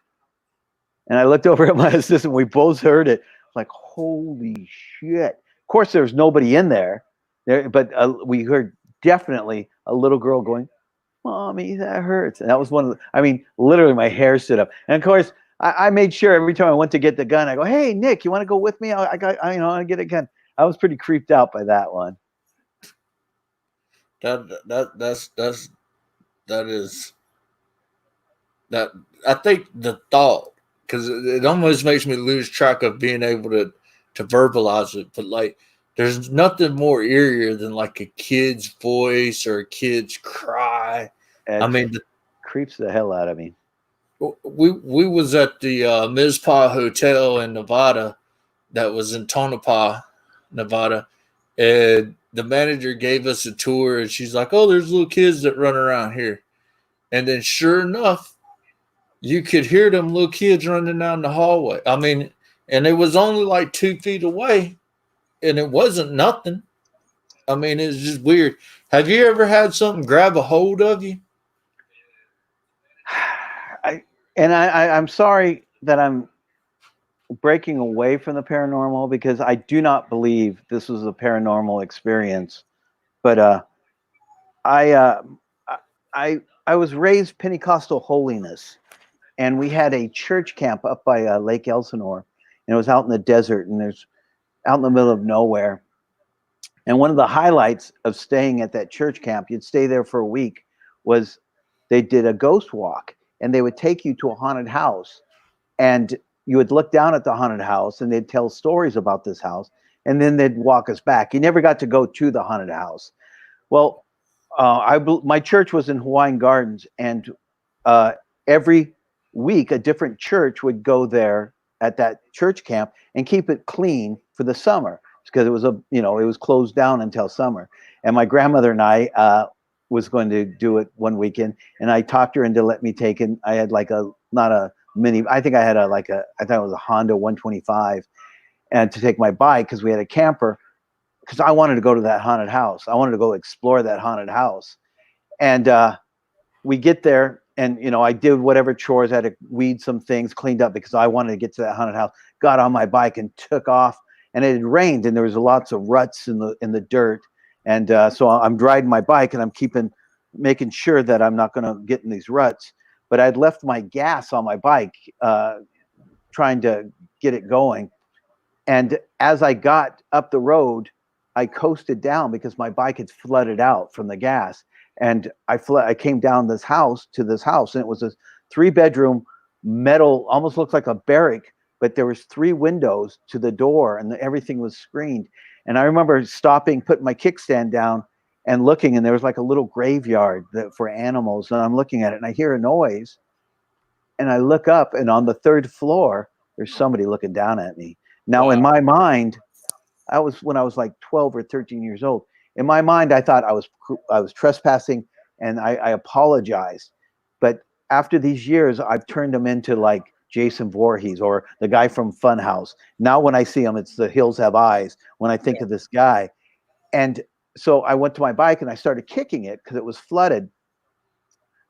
And I looked over at my assistant. We both heard it. Like, holy shit. Of course, there was nobody in there, but we heard definitely a little girl going, "Mommy, that hurts." And that was literally my hair stood up. And of course, I made sure every time I went to get the gun, I go, "Hey, Nick, you want to go with me? I want to get a gun." I was pretty creeped out by that one. That is that. I think the thought, because it almost makes me lose track of being able to verbalize it. But like, there's nothing more eerier than like a kid's voice or a kid's cry. I mean, creeps the hell out of me. We was at the Mizpah Hotel in Nevada, that was in Tonopah, Nevada, and the manager gave us a tour, and she's like, "Oh, there's little kids that run around here," and then sure enough, you could hear them little kids running down the hallway. I mean, and it was only like 2 feet away, and it wasn't nothing. I mean, it's just weird. Have you ever had something grab a hold of you? I'm sorry that I'm breaking away from the paranormal because I do not believe this was a paranormal experience. But I was raised Pentecostal holiness, and we had a church camp up by Lake Elsinore, and it was out in the desert, and there's out in the middle of nowhere. And one of the highlights of staying at that church camp, you'd stay there for a week, was they did a ghost walk, and they would take you to a haunted house, and you would look down at the haunted house, and they'd tell stories about this house, and then they'd walk us back. You never got to go to the haunted house. Well, my church was in Hawaiian Gardens, and every week a different church would go there at that church camp and keep it clean for the summer because it was closed down until summer. And my grandmother and I was going to do it one weekend, and I talked her into let me take it. I had like not a mini. I think I had I thought it was a Honda 125, and to take my bike because we had a camper. Because I wanted to go to that haunted house. I wanted to go explore that haunted house. And we get there, and I did whatever chores. I had to weed some things, cleaned up because I wanted to get to that haunted house. Got on my bike and took off. And it had rained, and there was lots of ruts in the dirt. And so I'm riding my bike, and I'm making sure that I'm not going to get in these ruts. But I'd left my gas on my bike, trying to get it going. And as I got up the road, I coasted down because my bike had flooded out from the gas. And I came down to this house, and it was a 3-bedroom metal, almost looks like a barrack, but there was 3 windows to the door, and everything was screened. And I remember stopping, putting my kickstand down and looking, and there was like a little graveyard for animals. And I'm looking at it, and I hear a noise, and I look up, and on the 3rd floor, there's somebody looking down at me. Now, wow. In my mind, I was when I was like 12 or 13 years old. In my mind, I thought I was trespassing, and I apologized. But after these years, I've turned them into like Jason Voorhees or the guy from Funhouse. Now, when I see him, it's the hills have eyes. When I think of this guy, and so I went to my bike and I started kicking it because it was flooded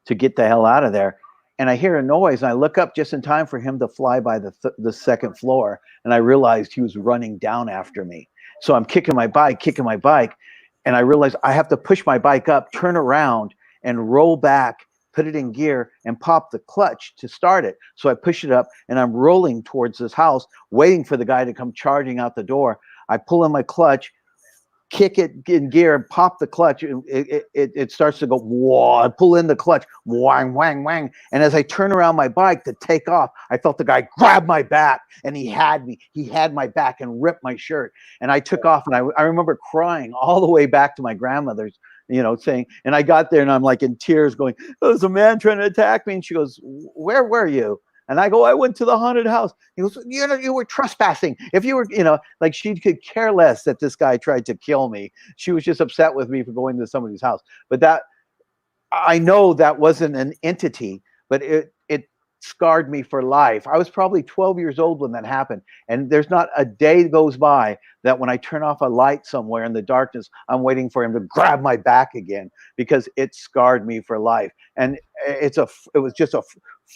to get the hell out of there. And I hear a noise, and I look up just in time for him to fly by the second floor, and I realized he was running down after me. So I'm kicking my bike, and I realized I have to push my bike up, turn around, and roll back, put it in gear, and pop the clutch to start it. So I push it up, and I'm rolling towards this house, waiting for the guy to come charging out the door. I pull in my clutch, kick it in gear and pop the clutch, it starts to go, whoa, I pull in the clutch, wang, wang, wang. And as I turn around my bike to take off, I felt the guy grab my back, and he had me. He had my back and ripped my shirt. And I took off, and I remember crying all the way back to my grandmother's, saying, and I got there and I'm like in tears going, there's a man trying to attack me. And she goes, where were you? And I go, I went to the haunted house. He goes, you were trespassing. If you were, like she could care less that this guy tried to kill me. She was just upset with me for going to somebody's house. But I know that wasn't an entity, but it scarred me for life. I was probably 12 years old when that happened. And there's not a day goes by that when I turn off a light somewhere in the darkness, I'm waiting for him to grab my back again, because it scarred me for life. And it was just a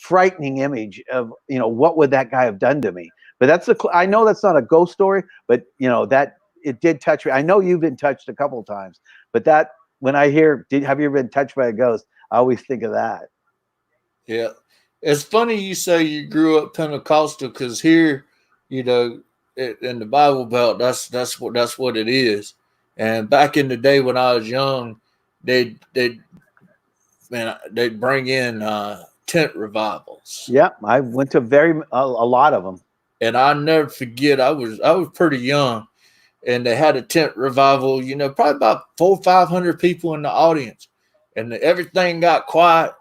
frightening image of, what would that guy have done to me? But I know that's not a ghost story, but that it did touch me. I know you've been touched a couple of times, but that when I hear, have you ever been touched by a ghost? I always think of that. Yeah. It's funny you say you grew up Pentecostal because here, in the Bible Belt, that's what it is. And back in the day when I was young, they man they'd bring in tent revivals, Yeah, I went to a lot of them. and I never forget. I was pretty young, and they had a tent revival. Probably about 400 or 500 people in the audience, and everything got quiet.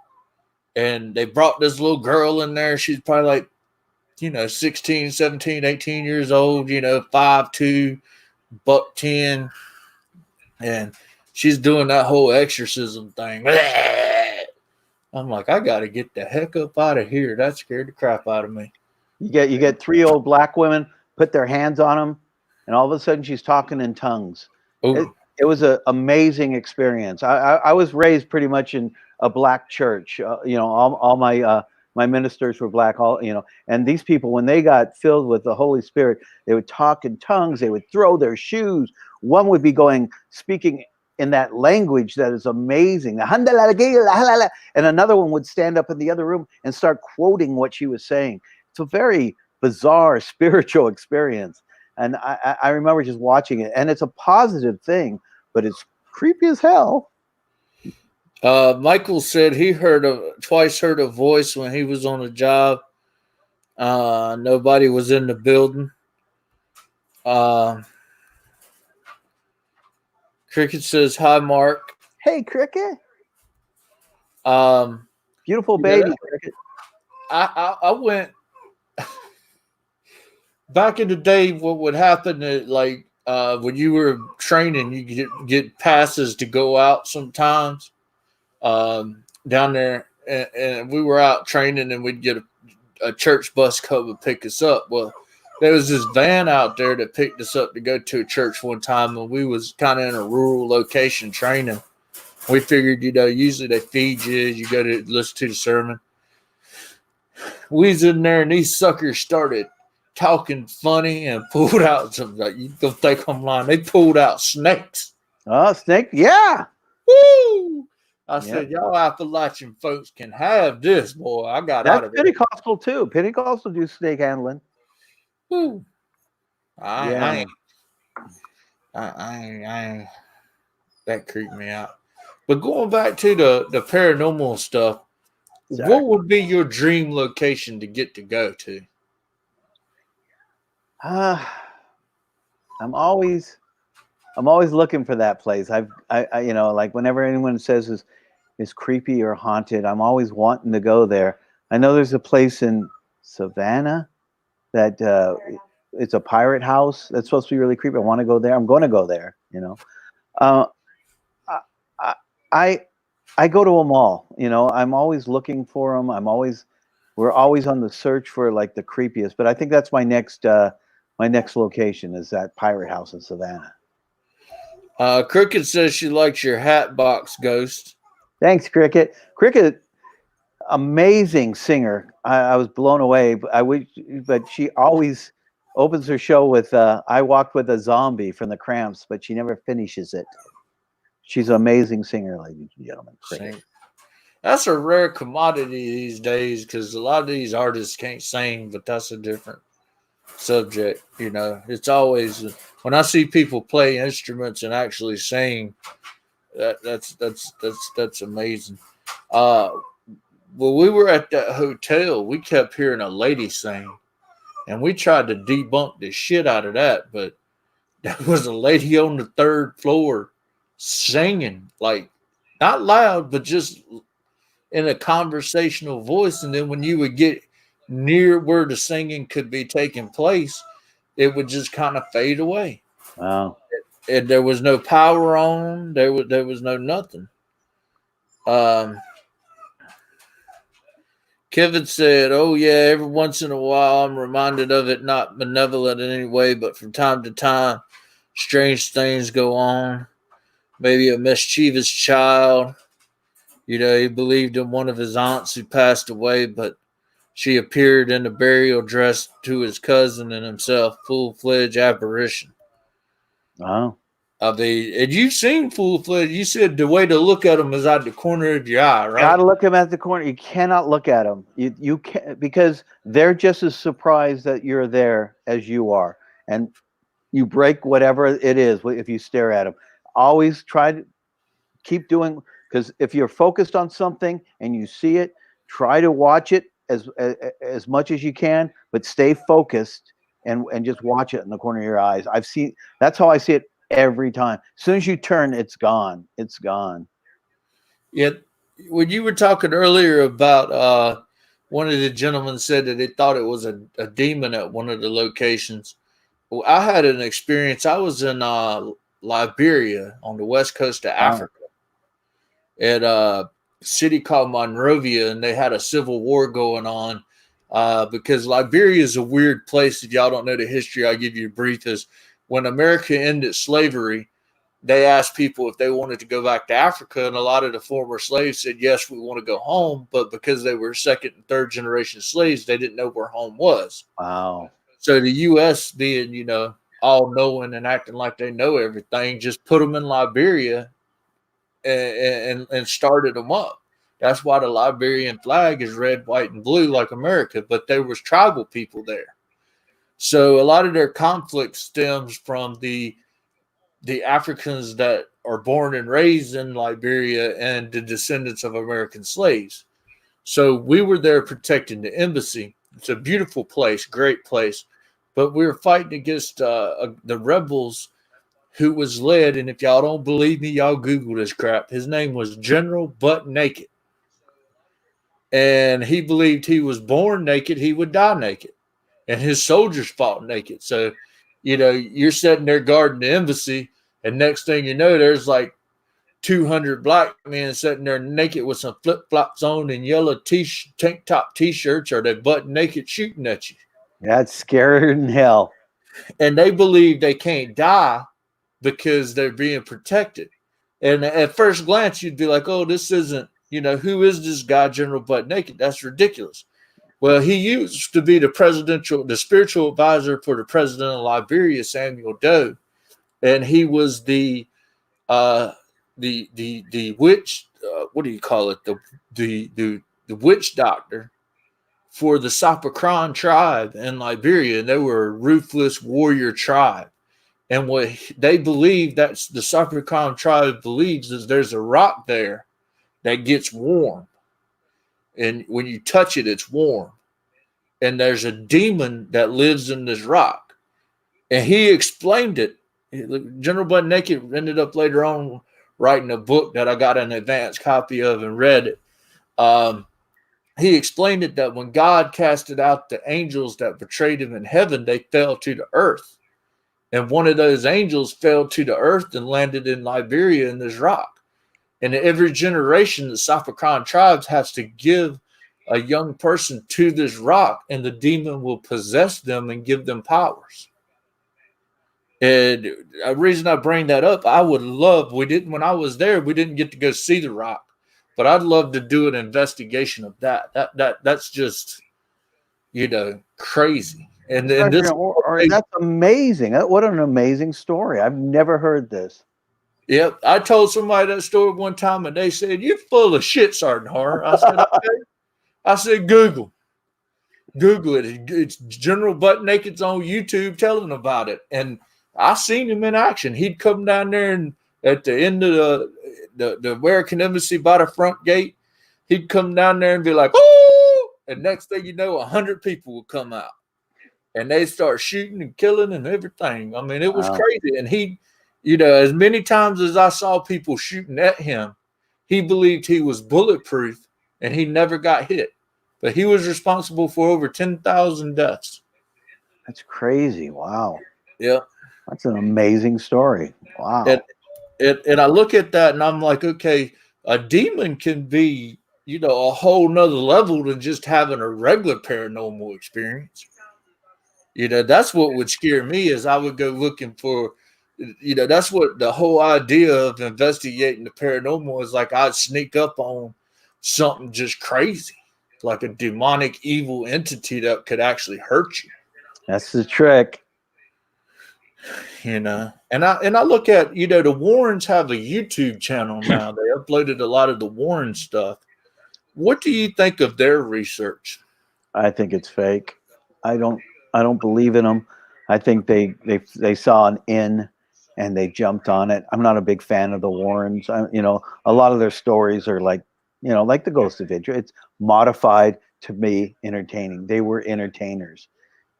And they brought this little girl in there. She's probably like 16, 17, 18 years old, 5'2", buck 10. And she's doing that whole exorcism thing. I'm like, I got to get the heck up out of here. That scared the crap out of me. You get three old black women put their hands on them, and all of a sudden she's talking in tongues. It, Oh, it was an amazing experience. I was raised pretty much in a black church. All my ministers were black. And these people, when they got filled with the Holy Spirit, they would talk in tongues. They would throw their shoes. One would be speaking in that language that is amazing. And another one would stand up in the other room and start quoting what she was saying. It's a very bizarre spiritual experience. And I remember just watching it, and it's a positive thing, but it's creepy as hell. Michael said he twice heard a voice when he was on a job. Nobody was in the building. Uh, Cricket says hi, Mark. Hey, Cricket. Um, Beautiful yeah, baby, Cricket. I went back in the day. What would happen is when you were training, you get passes to go out sometimes down there, and we were out training, and we'd get a church bus come and pick us up. Well, there was this van out there that picked us up to go to a church one time, and we was kind of in a rural location training. We figured, usually they feed you. You go to listen to the sermon. We was in there, and these suckers started talking funny and pulled out some. Like, you don't think I'm lying? They pulled out snakes. Oh, snake. Yeah. Woo! I Yep. said, y'all Appalachian folks can have this, boy. I got out That's of it. Pentecostal too. Pentecostal do snake handling. Woo! I, I Yeah. ain't. I ain't. That creeped me out. But going back to the paranormal stuff, Sorry. what would be your dream location to get to go to? I'm always looking for that place. Like whenever anyone says is creepy or haunted, I'm always wanting to go there. I know there's a place in Savannah that it's a pirate house that's supposed to be really creepy. I want to go there. I'm going to go there. Uh, I, I I I go to them all. I'm always looking for them. We're always on the search for like the creepiest. But I think that's my next location is that pirate house in Savannah. Crooked says she likes your hat box, Ghost. Thanks, Cricket. Cricket, amazing singer. I was blown away. But she always opens her show with "I walked with a zombie" from the Cramps, but she never finishes it. She's an amazing singer, ladies and gentlemen. Cricket. Sing. That's a rare commodity these days because a lot of these artists can't sing, but that's a different subject. It's always when I see people play instruments and actually sing, that's amazing. Uh, Well, we were at that hotel. We kept hearing a lady sing, and we tried to debunk the shit out of that. But there was a lady on the third floor singing, like not loud, but just in a conversational voice. And then when you would get near where the singing could be taking place, it would just kind of fade away. Wow. And there was no power on. There was no nothing. Um, Kevin said, "Oh yeah, every once in a while I'm reminded of it, not benevolent in any way, but from time to time, strange things go on. Maybe a mischievous child. He believed in one of his aunts who passed away, but she appeared in a burial dress to his cousin and himself, full-fledged apparition. Wow. I mean, and you've seen full-fledged. You said the way to look at them is out the corner of your eye, right? Got to look them at the corner. You cannot look at them. You can because they're just as surprised that you're there as you are, and you break whatever it is if you stare at them. Always try to keep doing because if you're focused on something and you see it, try to watch it as much as you can, but stay focused and just watch it in the corner of your eyes. That's how I see it every time. As soon as you turn, it's gone. It's gone. Yet, when you were talking earlier about one of the gentlemen said that they thought it was a demon at one of the locations. Well, I had an experience. I was in Liberia on the west coast of Wow. Africa at a city called Monrovia, and they had a civil war going on because Liberia is a weird place. If y'all don't know the history, I'll give you a brief. Is when America ended slavery, they asked people if they wanted to go back to Africa, and a lot of the former slaves said, yes, we want to go home. But because they were second and third generation slaves, they didn't know where home was. Wow. So the U.S., being, all knowing and acting like they know everything, just put them in Liberia and started them up. That's why the Liberian flag is red, white, and blue like America. But there was tribal people there. So a lot of their conflict stems from the Africans that are born and raised in Liberia and the descendants of American slaves. So we were there protecting the embassy. It's a beautiful place, great place. But we were fighting against the rebels who was led. And if y'all don't believe me, y'all Google this crap. His name was General Butt Naked. And he believed he was born naked, he would die naked. And his soldiers fought naked. So, you're sitting there guarding the embassy, and next thing you know, there's like 200 black men sitting there naked with some flip flops on and yellow tank top t shirts, or they butt naked shooting at you. That's scarier than hell. And they believe they can't die because they're being protected. And at first glance, you'd be like, oh, this isn't, who is this guy, General Butt Naked? That's ridiculous. Well, he used to be the spiritual advisor for the president of Liberia, Samuel Doe, and he was uh, the witch. What do you call it? The witch doctor for the Sapakran tribe in Liberia, and they were a ruthless warrior tribe. And what they believe, that's the Sapakran tribe believes, is there's a rock there that gets warm, and when you touch it, it's warm. And there's a demon that lives in this rock. And he explained it. General Butt Naked ended up later on writing a book that I got an advanced copy of and read it. Um, he explained it that when God casted out the angels that betrayed him in heaven, they fell to the earth. And one of those angels fell to the earth and landed in Liberia in this rock. And every generation, the Safrakan tribes has to give a young person to this rock, and the demon will possess them and give them powers. And a reason I bring that up, I would love, we didn't, when I was there, we didn't get to go see the rock, but I'd love to do an investigation of that. That's just, crazy. And this, That's amazing. What an amazing story. I've never heard this. yep, I told somebody that story one time, and they said, "You're full of shit, Sergeant Horror." I said, "Okay." I said, Google it. It's General Butt Naked's on YouTube telling about it, and I seen him in action. He'd come down there and at the end of the American Embassy by the front gate, he'd come down there and be like, "Oh!" And next thing you know, 100 people would come out, and they start shooting and killing and everything. I mean, it was Wow. crazy. And he, as many times as I saw people shooting at him, he believed he was bulletproof, and he never got hit. But he was responsible for over 10,000 deaths. That's crazy. Wow. Yeah. That's an amazing story. And, Wow. and I look at that and I'm like, okay, a demon can be, a whole nother level than just having a regular paranormal experience. That's what would scare me is I would go looking for, that's what the whole idea of investigating the paranormal is like. I'd sneak up on something just crazy, like a demonic evil entity that could actually hurt you. That's the trick. And I look at, the Warrens have a YouTube channel now. They uploaded a lot of the Warren stuff. What do you think of their research? I think it's fake. I don't I don't believe in them. I think they saw an in and they jumped on it. I'm not a big fan of the Warrens. A lot of their stories are like, like the Ghost of Idra. It's modified to be entertaining. They were entertainers.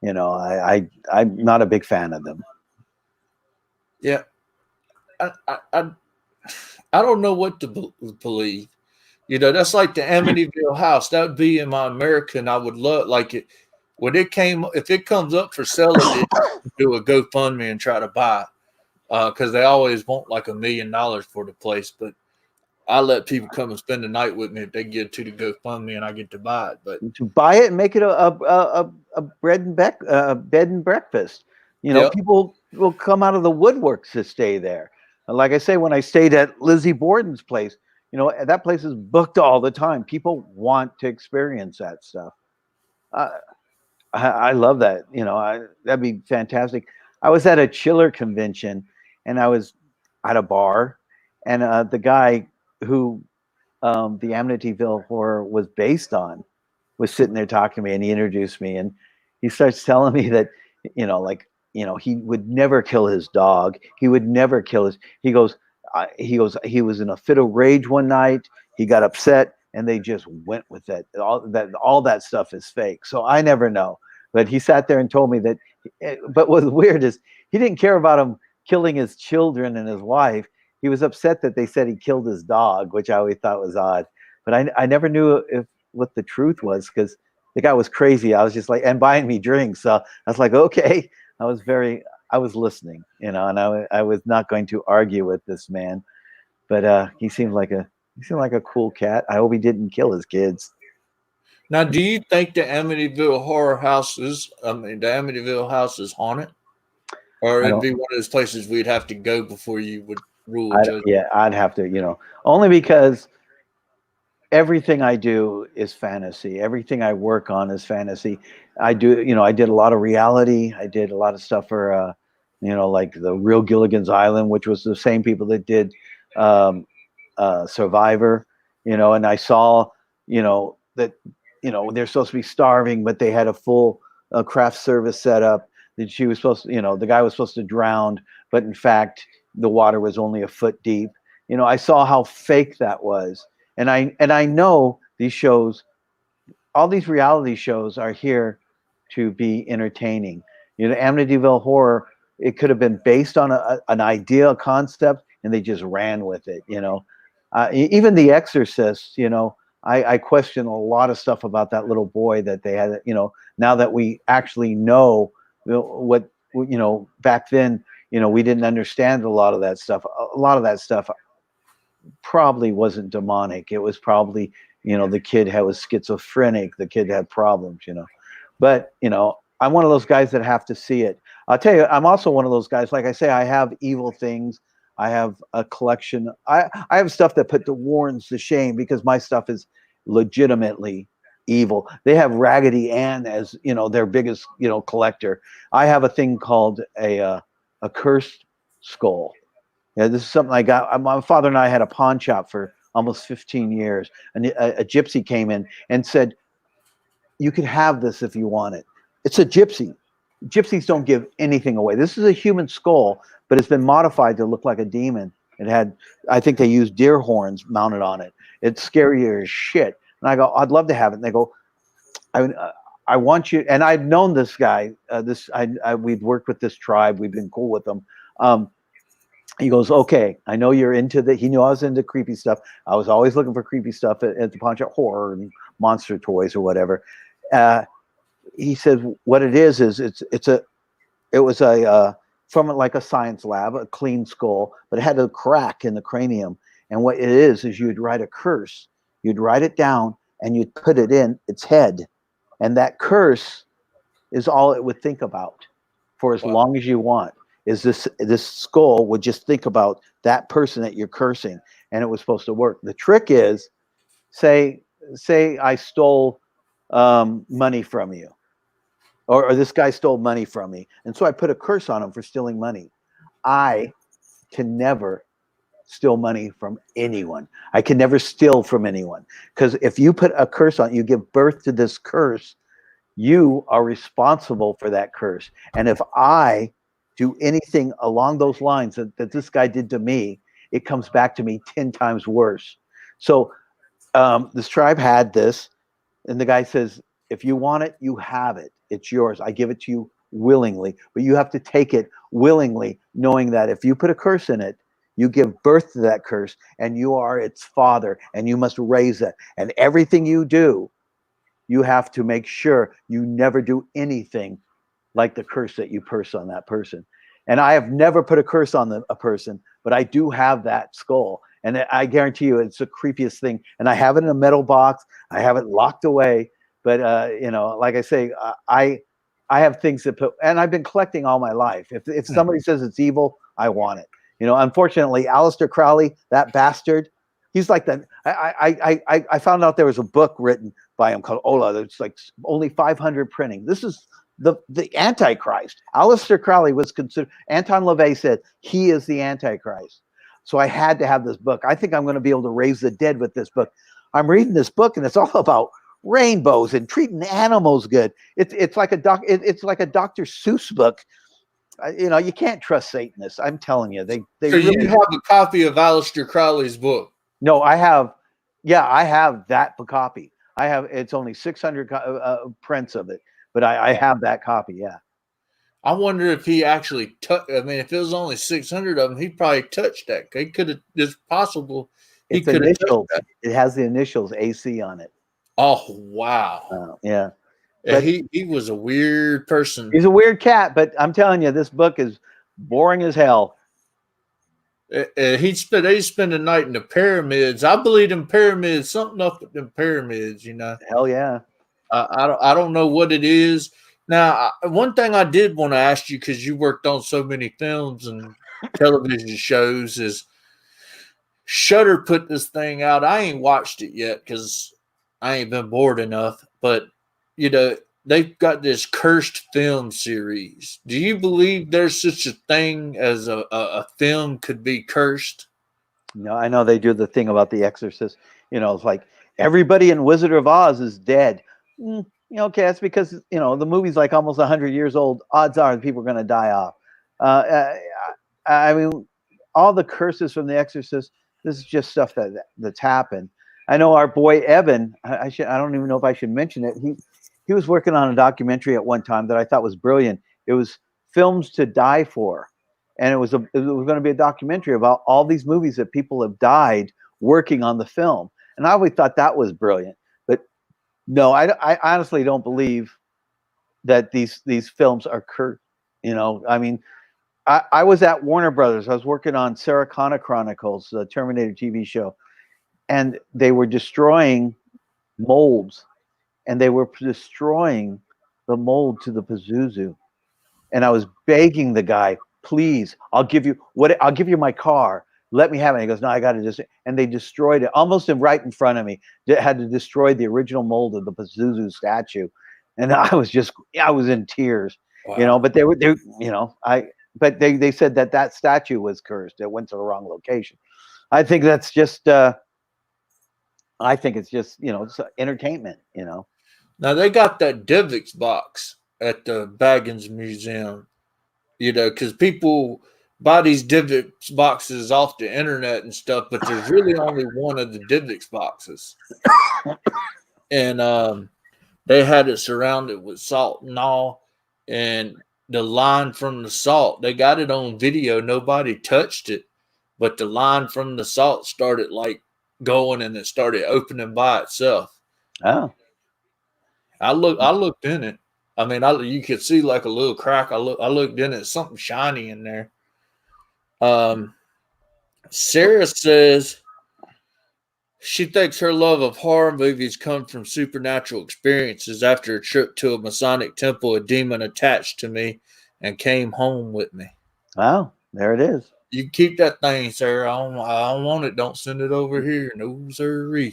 I'm not a big fan of them. Yeah, I I, I, I don't know what to believe. That's like the Amityville house. That would be in my American. I would love like it when it came. If it comes up for sale again, do a GoFundMe and try to buy it because they always want like $1 million for the place. But I let people come and spend the night with me if they get to the GoFundMe and I get to buy it. But To buy it and make it a bed and breakfast. yep, People will come out of the woodworks to stay there. Like I say, when I stayed at Lizzie Borden's place, that place is booked all the time. People want to experience that stuff. Uh, I love that. That'd be fantastic. I was at a chiller convention, and I was at a bar, and the guy who the Amityville Horror was based on was sitting there talking to me, and he introduced me, and he starts telling me that he would never kill his dog. He would never kill his. He was in a fit of rage one night. He got upset, and they just went with it. All that stuff is fake. So I never know. But he sat there and told me that. But what's weird is he didn't care about him killing his children and his wife. He was upset that they said he killed his dog, which I always thought was odd. But I never knew what the truth was because the guy was crazy. I was just like, and buying me drinks. So I was like, okay. I was listening, and I was not going to argue with this man, but he seemed like a cool cat. I hope he didn't kill his kids. now do you think the Amityville Horror House is? I mean, the Amityville house is haunted, or I it'd don't. be one of those places we'd have to go before you would rule a judgment. Yeah, I'd have to, only because everything I do is fantasy. Everything I work on is fantasy. I did a lot of reality. I did a lot of stuff for, like the real Gilligan's Island, which was the same people that did um, Survivor, and I saw, that, they're supposed to be starving, but they had a full craft service set up that she was supposed to, the guy was supposed to drown, but in fact, the water was only a foot deep. I saw how fake that was. And I know these shows, all these reality shows are here to be entertaining. Amityville Horror, it could have been based on an idea, a concept, and they just ran with it. Even The Exorcist, I question a lot of stuff about that little boy that they had. Now that we actually know what back then, we didn't understand a lot of that stuff. A lot of that stuff probably wasn't demonic. It was probably, the kid was schizophrenic. The kid had problems. But I'm one of those guys that have to see it. I'll tell you, I'm also one of those guys. Like I say, I have evil things. I have a collection. I have stuff that put the Warrens to shame because my stuff is legitimately evil. They have Raggedy Ann as their biggest collector. I have a thing called a cursed skull. Yeah, this is something I got. My father and I had a pawn shop for almost 15 years, and a gypsy came in and said, "You can have this if you want it." It's a gypsy. Gypsies don't give anything away. This is a human skull, but it's been modified to look like a demon. It had, I think they used deer horns mounted on it. It's scarier as shit. And I go, "I'd love to have it." And they go, I want you. And I've known this guy. We've worked with this tribe. We've been cool with them. He goes, "Okay, I know you're into the." He knew I was into creepy stuff. I was always looking for creepy stuff at the pawn shop, horror and monster toys or whatever. He said, "What it is it was a from like a science lab, a clean skull, but it had a crack in the cranium. And what it is you'd write a curse, you'd write it down, and you'd put it in its head, and that curse is all it would think about for as long as you want. Is this skull would just think about that person that you're cursing, and it was supposed to work. The trick is, say I stole money from you, or this guy stole money from me, and so I put a curse on him for stealing money. I can never steal money from anyone. I can never steal from anyone, because if you put a curse on, you give birth to this curse. You are responsible for that curse, and if I do anything along those lines that this guy did to me, it comes back to me 10 times worse. So this tribe had this, and the guy says, "If you want it, you have it. It's yours. I give it to you willingly, but you have to take it willingly, knowing that if you put a curse in it, you give birth to that curse, and you are its father, and you must raise it. And everything you do, you have to make sure you never do anything like the curse that you curse on that person." And I have never put a curse on a person, but I do have that skull. And I guarantee you it's the creepiest thing. And I have it in a metal box. I have it locked away. But, like I say, I have things that and I've been collecting all my life. If somebody says it's evil, I want it. Unfortunately, Aleister Crowley, that bastard, he's like that. I found out there was a book written by him called Ola. That's like only 500 printing. This is the Antichrist. Aleister Crowley was considered. Anton LaVey said he is the Antichrist. So I had to have this book. I think I'm going to be able to raise the dead with this book. I'm reading this book, and it's all about rainbows and treating animals good. It's like it's like a Dr. Seuss book. You can't trust Satanists. I'm telling you, they So really. you have a copy of Aleister Crowley's book? No, I have. Yeah, I have that copy. I have. It's only 600 prints of it, but I have that copy. Yeah. I wonder if he actually touched. I mean, if it was only 600 of them, he probably touched that. He could have. It's possible he It's could have touched initials. that. It has the initials AC on it. Oh wow! Yeah. But But he was a weird person. he's a weird cat, but I'm telling you, this book is boring as hell. They spent a night in the pyramids. I believe in pyramids. Something up with them pyramids. Hell yeah. I don't know what it is. Now, one thing I did want to ask you, because you worked on so many films and television shows, is Shudder put this thing out. I ain't watched it yet because I ain't been bored enough. But they've got this cursed film series. Do you believe there's such a thing as a film could be cursed? I know they do the thing about The Exorcist. It's like everybody in Wizard of Oz is dead. Okay, that's because the movie's like almost 100 years old. Odds are people are going to die off. I mean, all the curses from The Exorcist. This is just stuff that's happened. I know our boy Evan. I don't even know if I should mention it. He was working on a documentary at one time that I thought was brilliant. It was Films to Die For, and it was going to be a documentary about all these movies that people have died working on the film. And I always thought that was brilliant. But no, I honestly don't believe that these films are cursed. I mean, I was at Warner Brothers. I was working on Sarah Connor Chronicles, the Terminator TV show, and they were destroying molds, and they were destroying the mold to the Pazuzu. And I was begging the guy, please, I'll give you my car. Let me have it. And he goes, no, I got to just, and they destroyed it almost right in front of me. They had to destroy the original mold of the Pazuzu statue. And I was in tears, Wow. but but they said that statue was cursed. It went to the wrong location. I think that's just, I think it's just, it's entertainment. Now they got that Divx box at the Baggins Museum, because people buy these Divx boxes off the internet and stuff, but there's really only one of the Divx boxes. And they had it surrounded with salt and all. And the line from the salt, they got it on video. Nobody touched it, but the line from the salt started like going and it started opening by itself. Oh, I looked in it. I mean, you could see like a little crack. I looked in it, something shiny in there. Um, Sarah says she thinks her love of horror movies comes from supernatural experiences. After a trip to a Masonic temple, a demon attached to me and came home with me. wow, there it is. You keep that thing, Sarah. I don't want it. Don't send it over here. No, sirree.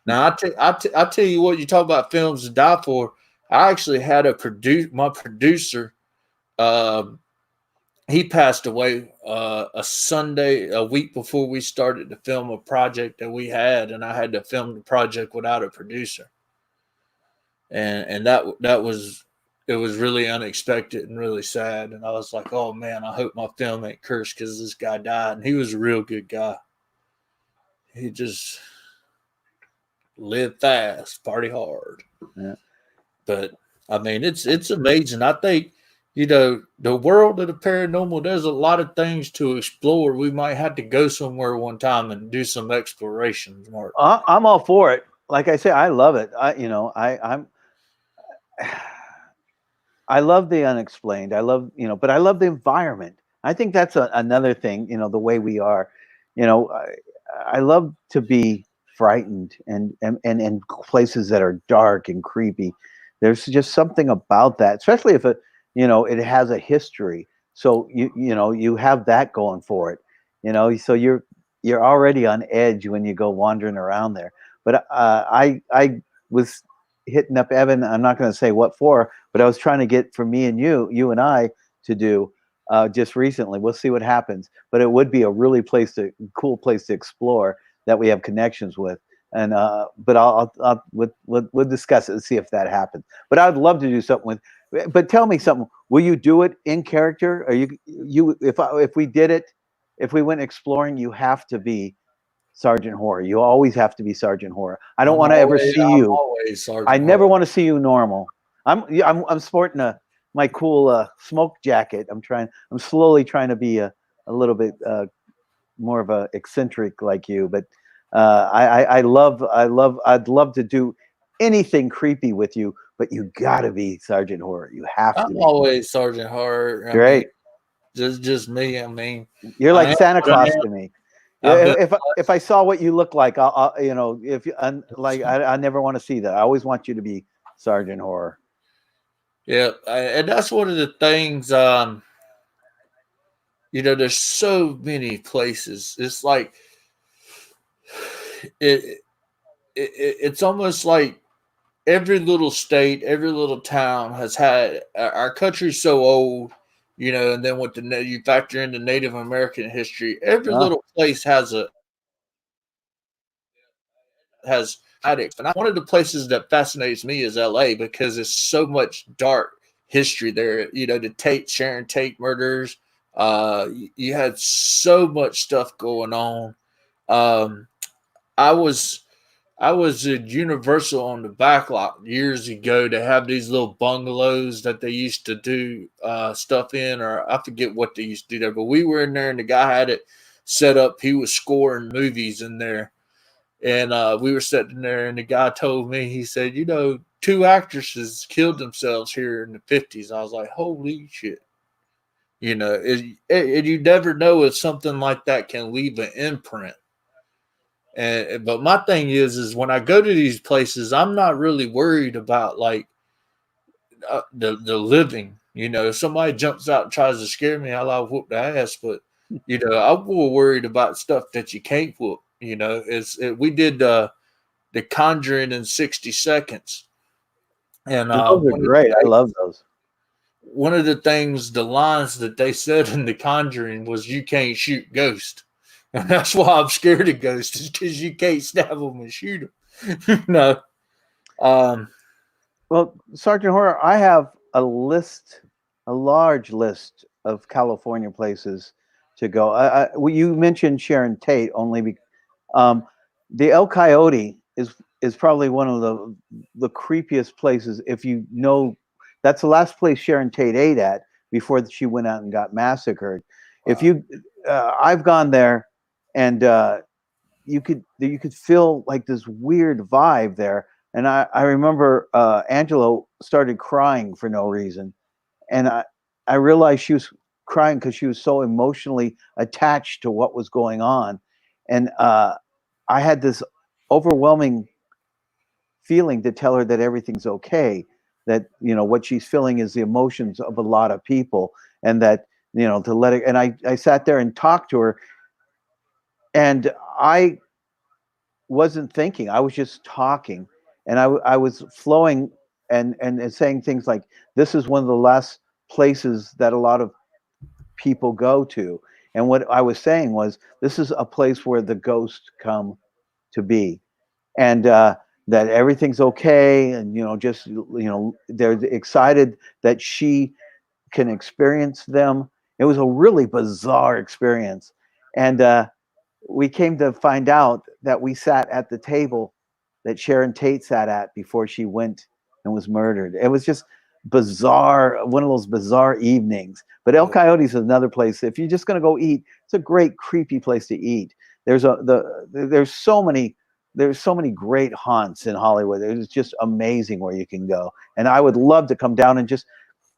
Now, I tell you what, you talk about films to die for. I actually had my producer, uh, he passed away a Sunday, a week before we started to film a project that we had, and I had to film the project without a producer. And that was, it was really unexpected and really sad. And I was like, oh man, I hope my film ain't cursed because this guy died. And he was a real good guy. He just lived fast, party hard. Yeah. But I mean, it's amazing. I think, the world of the paranormal. There's a lot of things to explore. We might have to go somewhere one time and do some explorations, Mark. I'm all for it. Like I say, I love it. I'm I love the unexplained. I love, but I love the environment. I think that's another thing, the way we are. I love to be frightened and places that are dark and creepy. There's just something about that, especially if it has a history. So you have that going for it. So you're already on edge when you go wandering around there. But I was hitting up Evan. I'm not going to say what for, but I was trying to get for me and you and I to do just recently. We'll see what happens, but it would be a really cool place to explore that we have connections with. And but we'll discuss it and see if that happens. But I'd love to do something with. But tell me something. Will you do it in character? Are you if we did it, if we went exploring, you have to be Sergeant Horror. You always have to be Sergeant Horror. I don't want to ever see I'm you. always I Sergeant never Hart. want to see you normal. I'm sporting my cool smoke jacket. I'm slowly trying to be a little bit more of a eccentric like you, but I'd love to do anything creepy with you, but you gotta be Sergeant Horror. You have to I'm be. always Sergeant Hart. I mean, Great. just me. I mean, You're I like am Santa what I Claus am. to me. I've been If I saw what you look like, if you like, I never want to see that. I always want you to be Sergeant Horror. Yeah, and that's one of the things. There's so many places. It's like it, it's almost like every little state, every little town has had. Our country's so old, and then with you factor in the Native American history, every Oh, little place has addicts. And one of the places that fascinates me is LA because there's so much dark history there. The Sharon Tate murders. You had so much stuff going on. Um, I was I was at Universal on the backlot years ago. They have these little bungalows that they used to do stuff in, or I forget what they used to do there. But we were in there, and the guy had it set up. He was scoring movies in there, And we were sitting there, and the guy told me, he said, you know, two actresses killed themselves here in the 50s. I was like, holy shit. You know, you never know if something like that can leave an imprint. And but my thing is when I go to these places, I'm not really worried about like the living. You know, if somebody jumps out and tries to scare me, I'll whoop the ass. But you know, I'm more worried about stuff that you can't whoop. You know, we did the Conjuring in 60 seconds, and Those are great. I love those. one of the things, the lines that they said in the Conjuring was, "You can't shoot ghosts," and that's why I'm scared of ghosts, is because you can't stab them and shoot them. No, um, Well, Sergeant Horror, I have a list, a large list of California places to go. Well, you mentioned Sharon Tate only um, the El Coyote is probably one of the creepiest places. If you know, that's the last place Sharon Tate ate at before she went out and got massacred. If wow. I've gone there, and you could feel like this weird vibe there. And I remember Angelo started crying for no reason, and I realized she was crying because she was so emotionally attached to what was going on, and I had this overwhelming feeling to tell her that everything's okay, that what she's feeling is the emotions of a lot of people, and that to let it. And I sat there and talked to her, and I wasn't thinking. I was just talking, and I was flowing and saying things like, "This is one of the last places that a lot of people go to." And what I was saying was, "This is a place where the ghosts come to be." And that everything's okay, and just they're excited that she can experience them. It was a really bizarre experience, and we came to find out that we sat at the table that Sharon Tate sat at before she went and was murdered. It was just bizarre, one of those bizarre evenings. But El Coyote is another place. If you're just going to go eat, it's a great creepy place to eat. There's so many great haunts in Hollywood. It's just amazing where you can go. And I would love to come down and just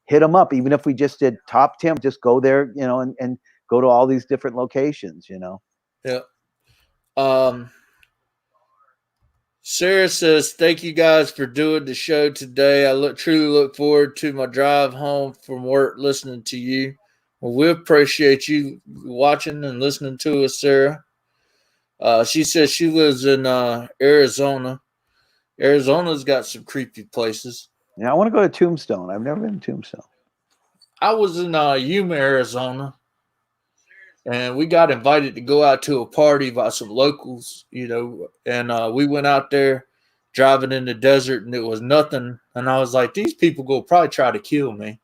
hit them up, even if we just did top 10, just go there, and go to all these different locations. Yeah. Um, Sarah says, "Thank you guys for doing the show today. Truly look forward to my drive home from work listening to you." Well, we appreciate you watching and listening to us, Sarah. She says she lives in Arizona. Arizona's got some creepy places. Yeah, I want to go to Tombstone. I've never been to Tombstone. I was in Yuma, Arizona, and we got invited to go out to a party by some locals, you know, and we went out there driving in the desert, and it was nothing. And I was like, these people will probably try to kill me.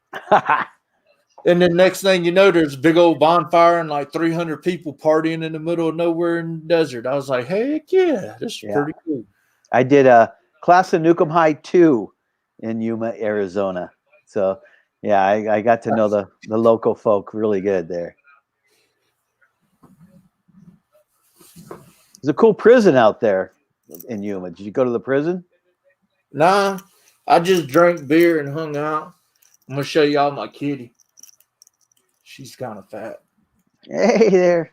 And then next thing you know, there's a big old bonfire and like 300 people partying in the middle of nowhere in the desert. I was like, heck yeah, this is Yeah, pretty cool. I did a class of Nukem High 2 in Yuma, Arizona. So yeah, I got to know the local folk really good there. There's a cool prison out there in Yuma. Did you go to the prison? Nah, I just drank beer and hung out. I'm gonna show y'all my kitty. She's kind of fat. Hey there.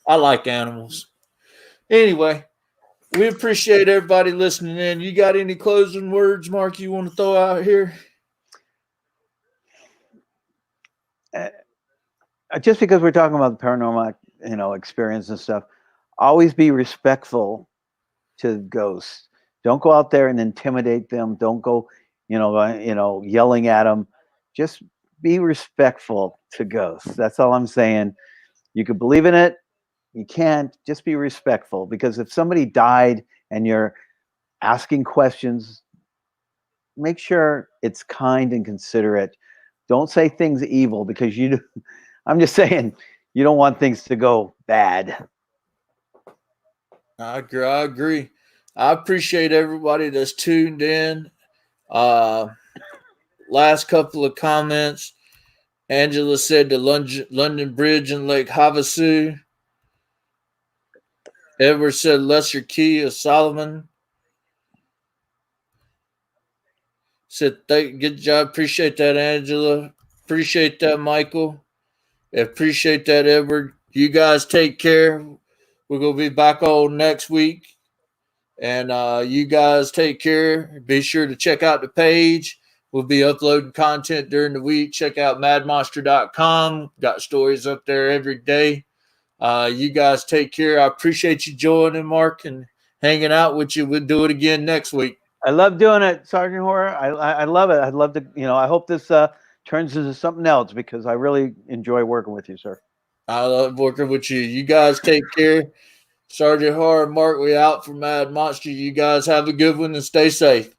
I like animals. Anyway, we appreciate everybody listening in. You got any closing words, Mark, you want to throw out here? Uh, just because we're talking about the paranormal, experience and stuff, always be respectful to ghosts. Don't go out there and intimidate them. Don't go, yelling at them. Just be respectful to ghosts. That's all I'm saying. You could believe in it. You can't. Just be respectful, because if somebody died and you're asking questions, make sure it's kind and considerate. Don't say things evil, because I'm just saying, you don't want things to go bad. I agree. I agree. I appreciate everybody that's tuned in. Uh, Last couple of comments. Angela said the London Bridge in Lake Havasu. Edward said Lesser Key of Solomon. Said good job. Appreciate that, Angela. Appreciate that, Michael. Appreciate that, Edward. You guys take care. We're gonna be back on next week. And you guys take care. Be sure to check out the page. We'll be uploading content during the week. Check out madmonster.com. Got stories up there every day. You guys take care. I appreciate you joining, Mark, and hanging out with you. We'll do it again next week. I love doing it, Sergeant Horror. I love it. I'd love to, I hope this turns into something else because I really enjoy working with you, sir. I love working with you. You guys take care. Sergeant Horror, Mark, we out for Mad Monster. You guys have a good one and stay safe.